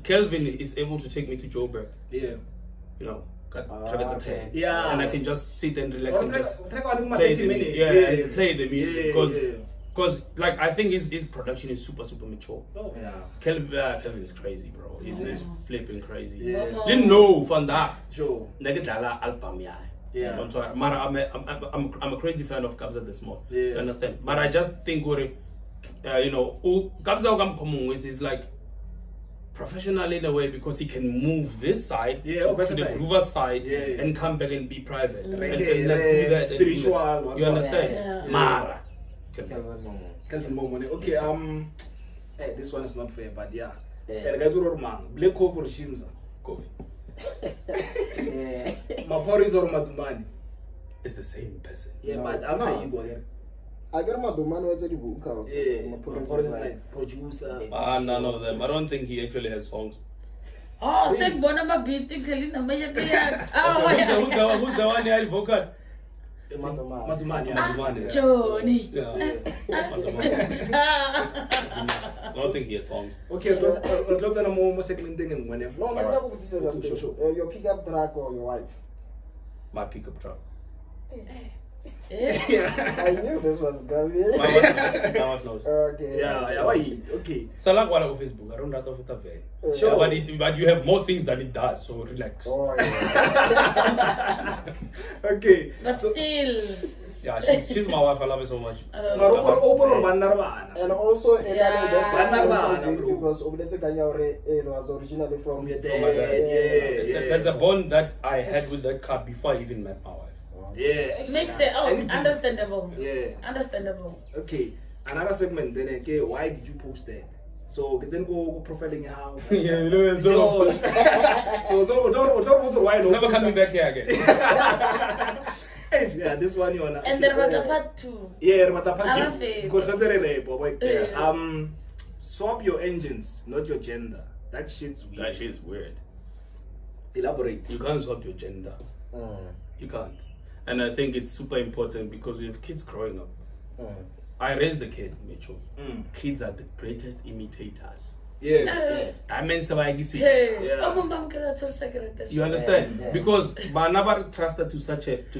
Kelvin is able to take me to Joburg. Yeah. You know, okay. Yeah. and I can just sit and relax and just play play the minutes. music. And play the music Yeah. because like I think his production is super mature. Oh. Yeah. Kelvin is crazy, bro. He's flipping crazy. Yeah. Didn't know Fanda. Sure. Negadala album Yeah. Mara, I'm a crazy fan of Kabza the Small. Yeah. You understand? But I just think you know, Kabza is like professional in a way because he can move this side to the groover side and come back and be private and like do that spiritual. You understand? Mara. Okay, this one is not fair, but yeah. Guys, Black Coffee or Shimza? Coffee. Maporis or Madumani? It's the same person. Yeah, but after you go there. I got my domain what's the vocals. Producer. None of them. I don't think he actually has songs. Oh, say Bonama beating Selena Maya. Who's the one here vocal? Madumani. Johnny. I don't think he has songs. Okay, let's have more second thing and whenever. No, your pickup truck or your wife. My pickup truck. I knew this was going. My wife knows. Okay. Yeah, why? Okay. So like what on Facebook, I don't write off with a van. Sure. But you have more things than it does, so relax. Oh, yeah. Okay. But still. Yeah, she's my wife. I love her so much. And also, that's because it was originally from my dad. There's a bond that I had with that car before I even met my wife. Yeah. Makes it understandable. Yeah. Understandable. Okay. Another segment then okay, why did you post that? So then go profiling your house. Yeah, you know, so don't why never coming back here again. Yeah, this one you wanna. And there was a part 2. Yeah, but a part 2 Arafe. because that's a boy. Swap your engines, not your gender. That shit's weird. That shit's weird. Elaborate. You can't swap your gender. You can't. And I think it's super important because we have kids growing up. I raised the kid, Mitchell. Kids are the greatest imitators. Yeah. I mean, so I guess Hey. Yeah. you understand? Yeah. Because but never trusted to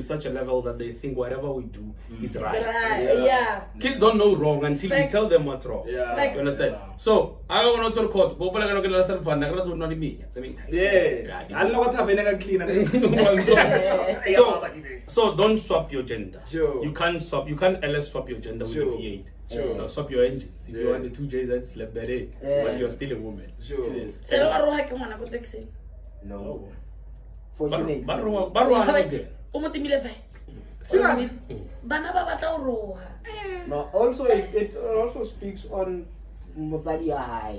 such a level that they think whatever we do is right. Yeah. Kids don't know wrong until Facts. you tell them what's wrong. Yeah. You understand? So I don't want to record. Go for like another fun. I don't know me. Yeah. I don't know what happened. Clean. So don't swap your gender. Sure. You can't LS swap your gender with a V8. Sure. No, swap your engines. If you want the 2 J's that slap that in, but you're still a woman. Sure. Yes. No. Fortunately. Serious? No, also it also speaks on Motsadi High.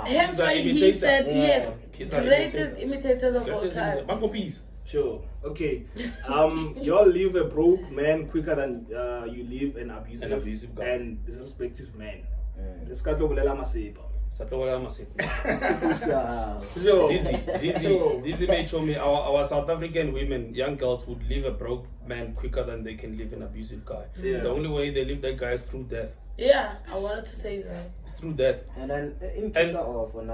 Hence why he said yes, Kids are greatest imitators of all time. Sure. Okay. Y'all leave a broke man quicker than you leave an abusive guy and disrespectful man. Let's start with Lama Seba. Sure. Dizzy may show me our South African women, young girls would leave a broke man quicker than they can leave an abusive guy. Yeah. The only way they leave that guy is through death. Yeah, I wanted to say that. It's through death. And then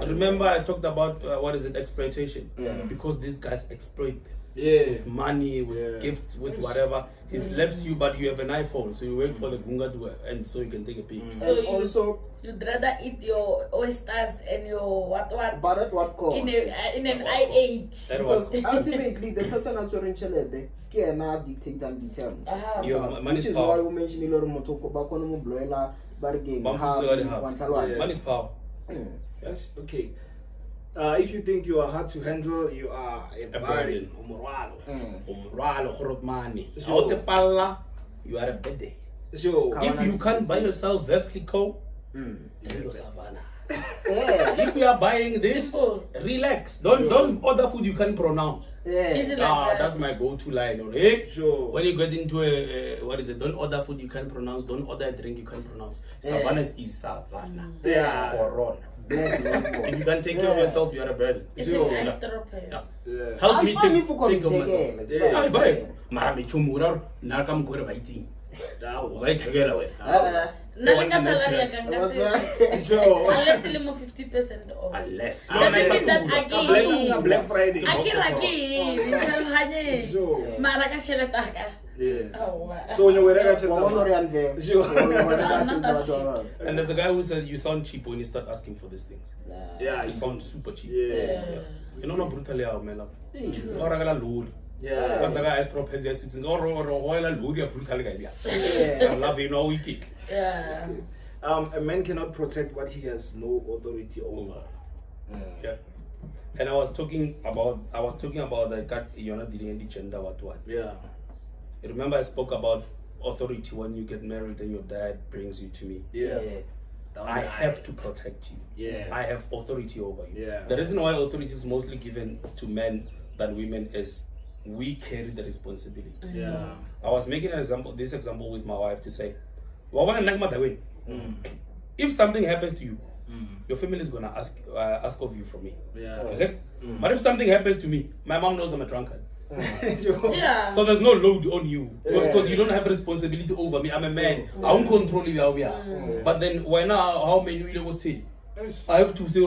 remember I talked about exploitation. Yeah. Because these guys exploit them. Yeah. With money, with gifts, with whatever. He slaps you, but you have an iPhone, so you wait for the gunga to and so you can take a pic. So you'd rather eat your oysters and your what? But at what cost? In an i8. Because ultimately the person that's wearing chelete cannot dictate and determines. Which is why we mentioned a lot of motoko bakono bloela bargain. Money is power. Yes. Okay. If you think you are hard to handle, you are a burden. You are a bede. Sure. If you can't buy yourself Veflico, if you are buying this, relax. Don't order food you can't pronounce. That's my go-to line. Okay? Sure. When you get into don't order food you can't pronounce. Don't order a drink you can't pronounce. Savannah is Savannah. Yeah. Corona. If you can take care of yourself, you are a burden. It's an extra place. Help me to think of myself. 50% off. Unless doesn't mean that again. Black Friday. So when you're and there's a guy who said you sound cheap when you start asking for these things. Yeah, you sound super cheap. Yeah. You know, not brutally out, man. Yeah. Because the guy is proposing sitting or brutal guy. I love you know we kick. Yeah. A man cannot protect what he has no authority over. Yeah. And I was talking about that you're not dealing any gender what. Yeah. Remember I spoke about authority when you get married and your dad brings you to me. Yeah. I have to protect you. Yeah. I have authority over you. Yeah. The reason why authority is mostly given to men than women is we carry the responsibility. Yeah. I was making this example with my wife to say, if something happens to you, your family is gonna ask of you from me. Yeah. Okay? But if something happens to me, my mom knows I'm a drunkard. Yeah. So there's no load on you because you don't have responsibility over me. I'm a man. I won't control you. But then when how many will was say? I have to say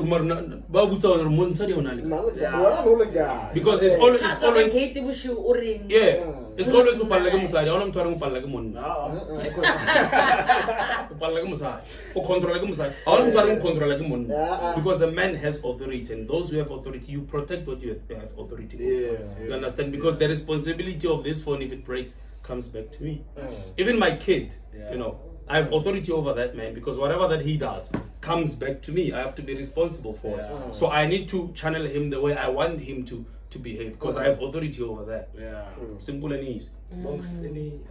because it's always it's always because a man has authority, and those who have authority, you protect what you have authority over. You understand? Because the responsibility of this phone, if it breaks, comes back to me. Even my kid, you know, I have authority over that man because whatever that he does comes back to me. I have to be responsible for it. So I need to channel him the way I want him to behave because I have authority over that. Yeah. Simple and easy. Any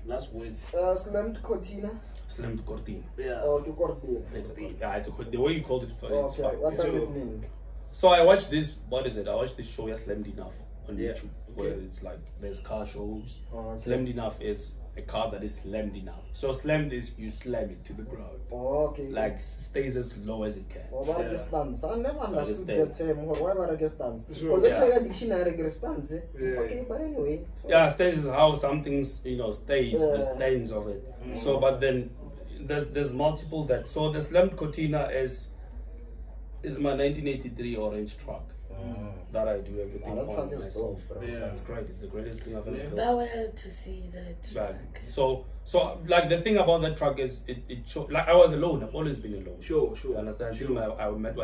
last words? Slammed cortina. Slammed cortina. Yeah. Oh, to cortina. It's the way you called it. It's fine. What does it mean? So I watched this. What is it? I watched this show, Slammed Enough, on YouTube, where Okay. it's like there's car shows. Okay. Slammed Enough is a car that is slammed enough. So slammed is you slam it to the ground. Okay. Like stays as low as it can. What is stance? I never understood Understand. that term. Why about a stance? Sure. Because it's like a dictionary stance. Yeah. Okay, but anyway, it's fine. Yeah, stays is how something's stays, the stains of it. So but then there's multiple that. So the slammed cortina is my 1983 orange truck. That I do everything that on truck is myself. dope, bro. Yeah. That's great. It's the greatest thing I've ever built. But well to see that. Like, so like the thing about that truck is it showed, like I was alone. I've always been alone. Sure. You understand? Until I met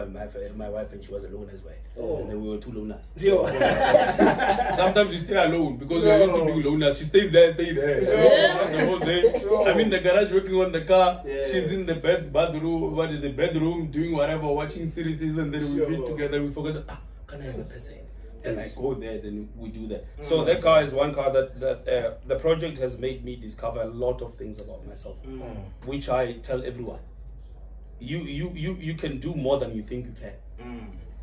my wife and she was alone as well. And then we were two loners. Sure. Sometimes you stay alone because you're used to being loners. She stays there, stay there. That's the whole day. I'm in the garage working on the car. Yeah. She's in the bedroom doing whatever, watching series, and then we meet together. We forget. Can I have a person? Then I go there, then we do that. So that car is one car that the project has made me discover a lot of things about myself, which I tell everyone. You can do more than you think you can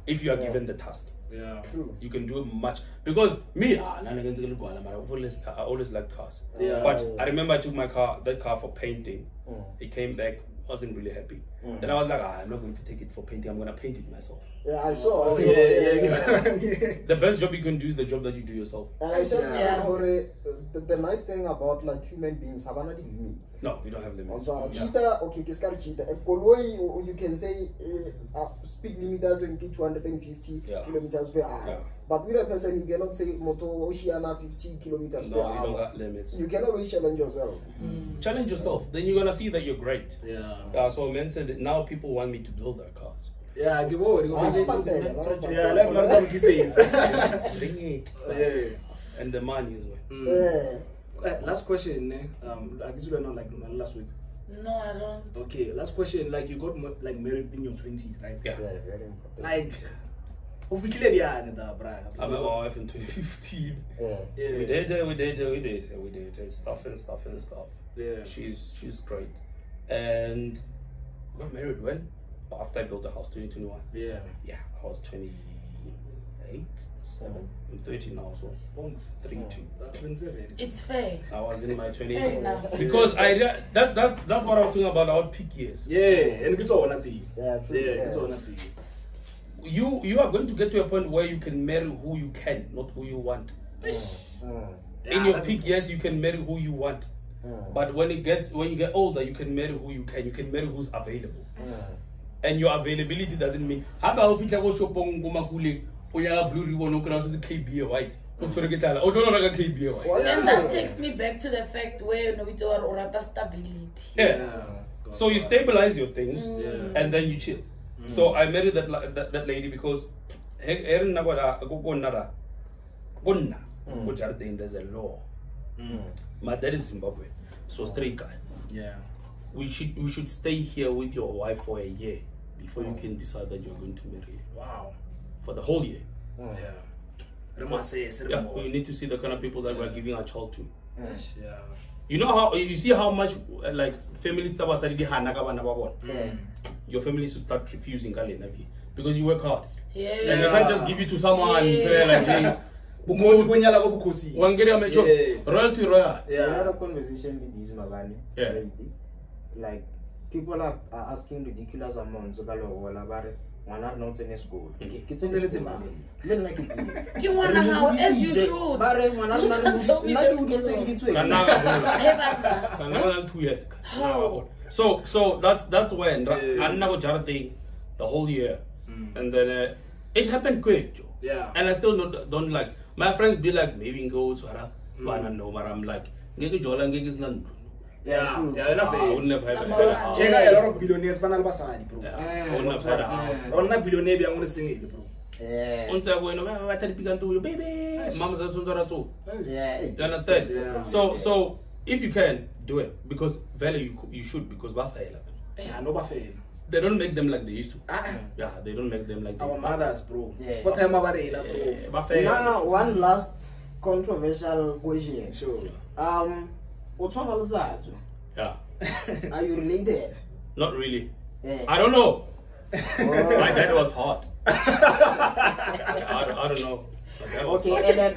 if you are given the task. Yeah. True. You can do much because me, I always liked cars. Yeah. But I remember I took that car for painting. It came back, wasn't really happy. Then I was like, I'm not going to take it for painting. I'm going to paint it myself. Yeah, I saw. The best job you can do is the job that you do yourself. And I said, the nice thing about like human beings, have any limits. No, we don't have limits. Also, cheetah, okay, cheetah. A Koloi, you can say speed limiters in 250 kilometers per hour. Yeah. But with a person, you cannot say moto Oceana 50 kilometers per hour. No, you don't got limits. You can always challenge yourself. Challenge yourself. Then you're gonna see that you're great. Yeah. So men said that now people want me to build their cars. Yeah, give over. Yeah, like what he says. Bring it. And the money as well. Last question, I guess you don't know like last week. No, I don't. Okay, last question. Like you got like married in your 20s, right? Yeah. Yeah, very important. Like, officially, I met my wife in 2015. Yeah. We dated. Stuff. Yeah. She's great. And we got married when? After I built the house, 2021. Yeah. Yeah, I was 28, 7. I'm 30 now, so 32. 27. It's fair. I was in my 20s. Fair enough. Because that's what I was talking about, our peak years. Yeah, and it's all natty. Yeah, true. Yeah, it's all natty. You are going to get to a point where you can marry who you can, not who you want. In your peak years, you can marry who you want. But when you get older, you can marry who you can. You can marry who's available. And your availability doesn't mean blue ribbon KBA white. And that takes me back to the fact where we are stability. Yeah. So you stabilize your things and then you chill. So I married that lady because there's a law. My dad is Zimbabwe, so straight guy. Yeah. We should stay here with your wife for a year. before you can decide that you're going to marry. Wow. For the whole year. Yeah. You need to see the kind of people that we're giving our child to. Yeah. You know how you see how much like families your family should start refusing because you work hard. Yeah. And they can't just give you to someone fair like royal to royal. Yeah. I had a conversation with this Magani lady. Like people are asking ridiculous amounts of one are not in school. It's in the like it's how as you should. 2 years. So that's when I never thing the whole year. And then it happened quick. Yeah. And I still don't like my friends be like maybe go to wanna know, but I'm like is not. Yeah, I wouldn't have had a house. A lot of billionaires, bro. I wouldn't have had a house. I'm not billionaire, I'm going to sing it, bro. Yeah. I tell you, baby, mama's a too. Yeah. You understand? Yeah. So if you can do it, because value you should, because yeah, no buffet. they don't make them like they used to. Yeah, they don't make them like our mothers, bro. Yeah. What time about it, bro? Now, one last controversial question. Sure. Yeah. Are you related? Not really. Yeah. I don't know. My dad was hot. I don't know. Okay, and then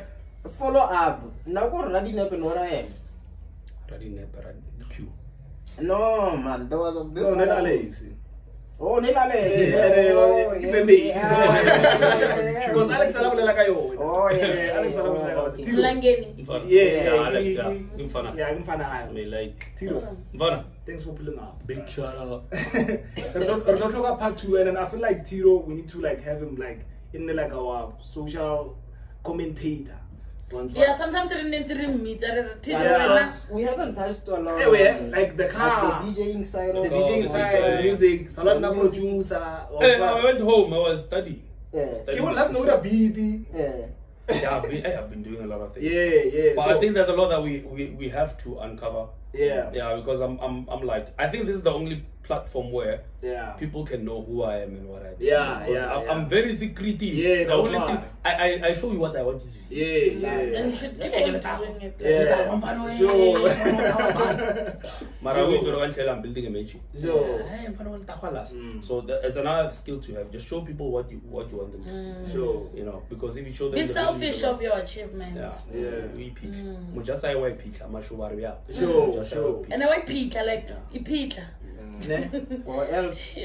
follow up. Now go ready nap and what I am. Ready nap Q. No man, there was this one. Oh, Alex. Because Alex like I owe. Oh yeah. Alex Yeah, Alex. Yeah, Infana. Me like TEEDO. Mfana. Thanks for pulling up. Big shout out. We're talking about part 2, and then I feel like TEEDO, we need to like have him like in the, like our social commentator. Yeah, sometimes we need to meet. We haven't touched a lot. Like the car, like the DJing side, the DJing side, the music, Salon producer. I went home. I was studying. Yeah. Let's know the BD. Yeah. Yeah, I've been doing a lot of things. Yeah. But I think there's a lot that we have to uncover. Yeah, because I'm like, I think this is the only platform where people can know who I am and what I do. I'm very secretive. Yeah, the only thing I show you what I want you to see. And you should keep doing it. I'm building a mansion. So it's another skill to have. Just show people what you want them to see. You know, because if you show them, be selfish of your achievements. We pitch. Just say why pitch. I'm sure. And why Peter like Peter. Or else,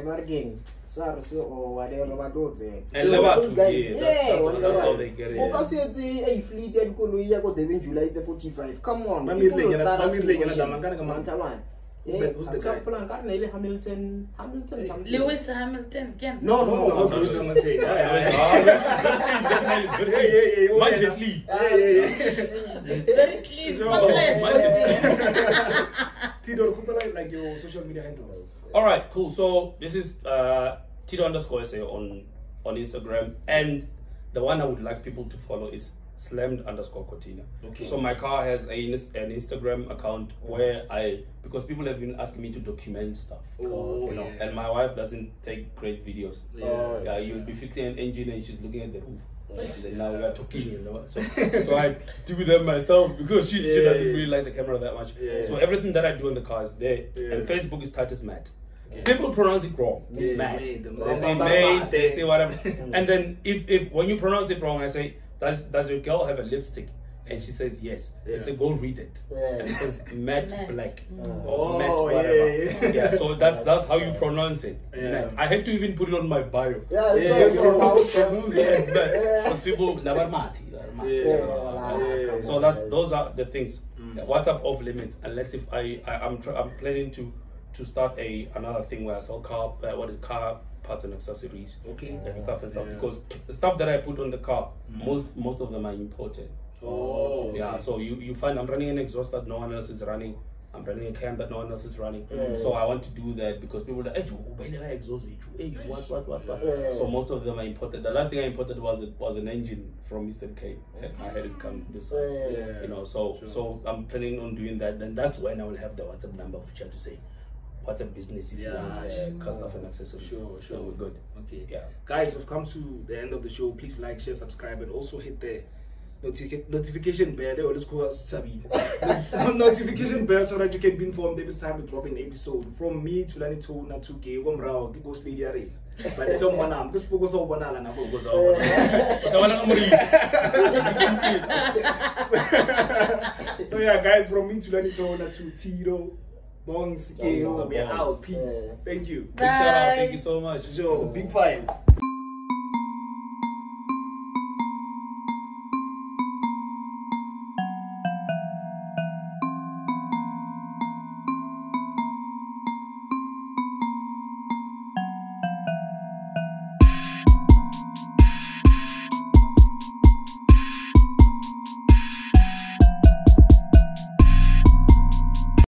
bargain, SARS or whatever, but those guys, that's how they get it. Because it's a fleet and Koluya got the July, it's a 45. Come on, who's the guy? Hamilton something. Lewis Hamilton again. No. Lewis Hamilton. Very clean. TEEDO, like your social media handles. Alright, cool. So this is TEEDO_SA on Instagram, and the one I would like people to follow is slammed_Cortina. Okay. So my car has an Instagram account where because people have been asking me to document stuff. And my wife doesn't take great videos. You'll be fixing an engine and she's looking at the roof. And then now we are talking, So I do them myself because she doesn't really like the camera that much. So everything that I do in the car is there. And Facebook is Titus Matt. People pronounce it wrong. It's Matt. They say mate, they say whatever. And then if when you pronounce it wrong, I say, does your girl have a lipstick? And she says yes. I say, go read it. And it says matte black. Or matte whatever. Yeah, so that's how you pronounce it. Matte. I had to even put it on my bio. Because people never mati. So those are the things. WhatsApp off limits, unless if I'm planning to start another thing where I sell car parts and accessories, and stuff, because the stuff that I put on the car, most of them are imported. So you find I'm running an exhaust that no one else is running. I'm running a cam that no one else is running. So I want to do that because people are like, what? So most of them are imported. The last thing I imported was an engine from Eastern Cape, and I had it come this side. So I'm planning on doing that. Then that's when I will have the WhatsApp number for Chat to say, WhatsApp business if you want customer and accessories. Sure. So we're good. Okay. Yeah. Guys, we've come to the end of the show. Please like, share, subscribe, and also hit the notification bell. They always call us Sabi. Notification bell so that you can be informed every time we drop an episode. From me to Lani to Natuke, Wamrao, Gigos Lidiare. But I don't want to, because focus on one and focus on So yeah, guys, from me to Lani to TEEDO. Bongs, we are out. Peace. Thank you. Bye. Thank you so much. Big 5.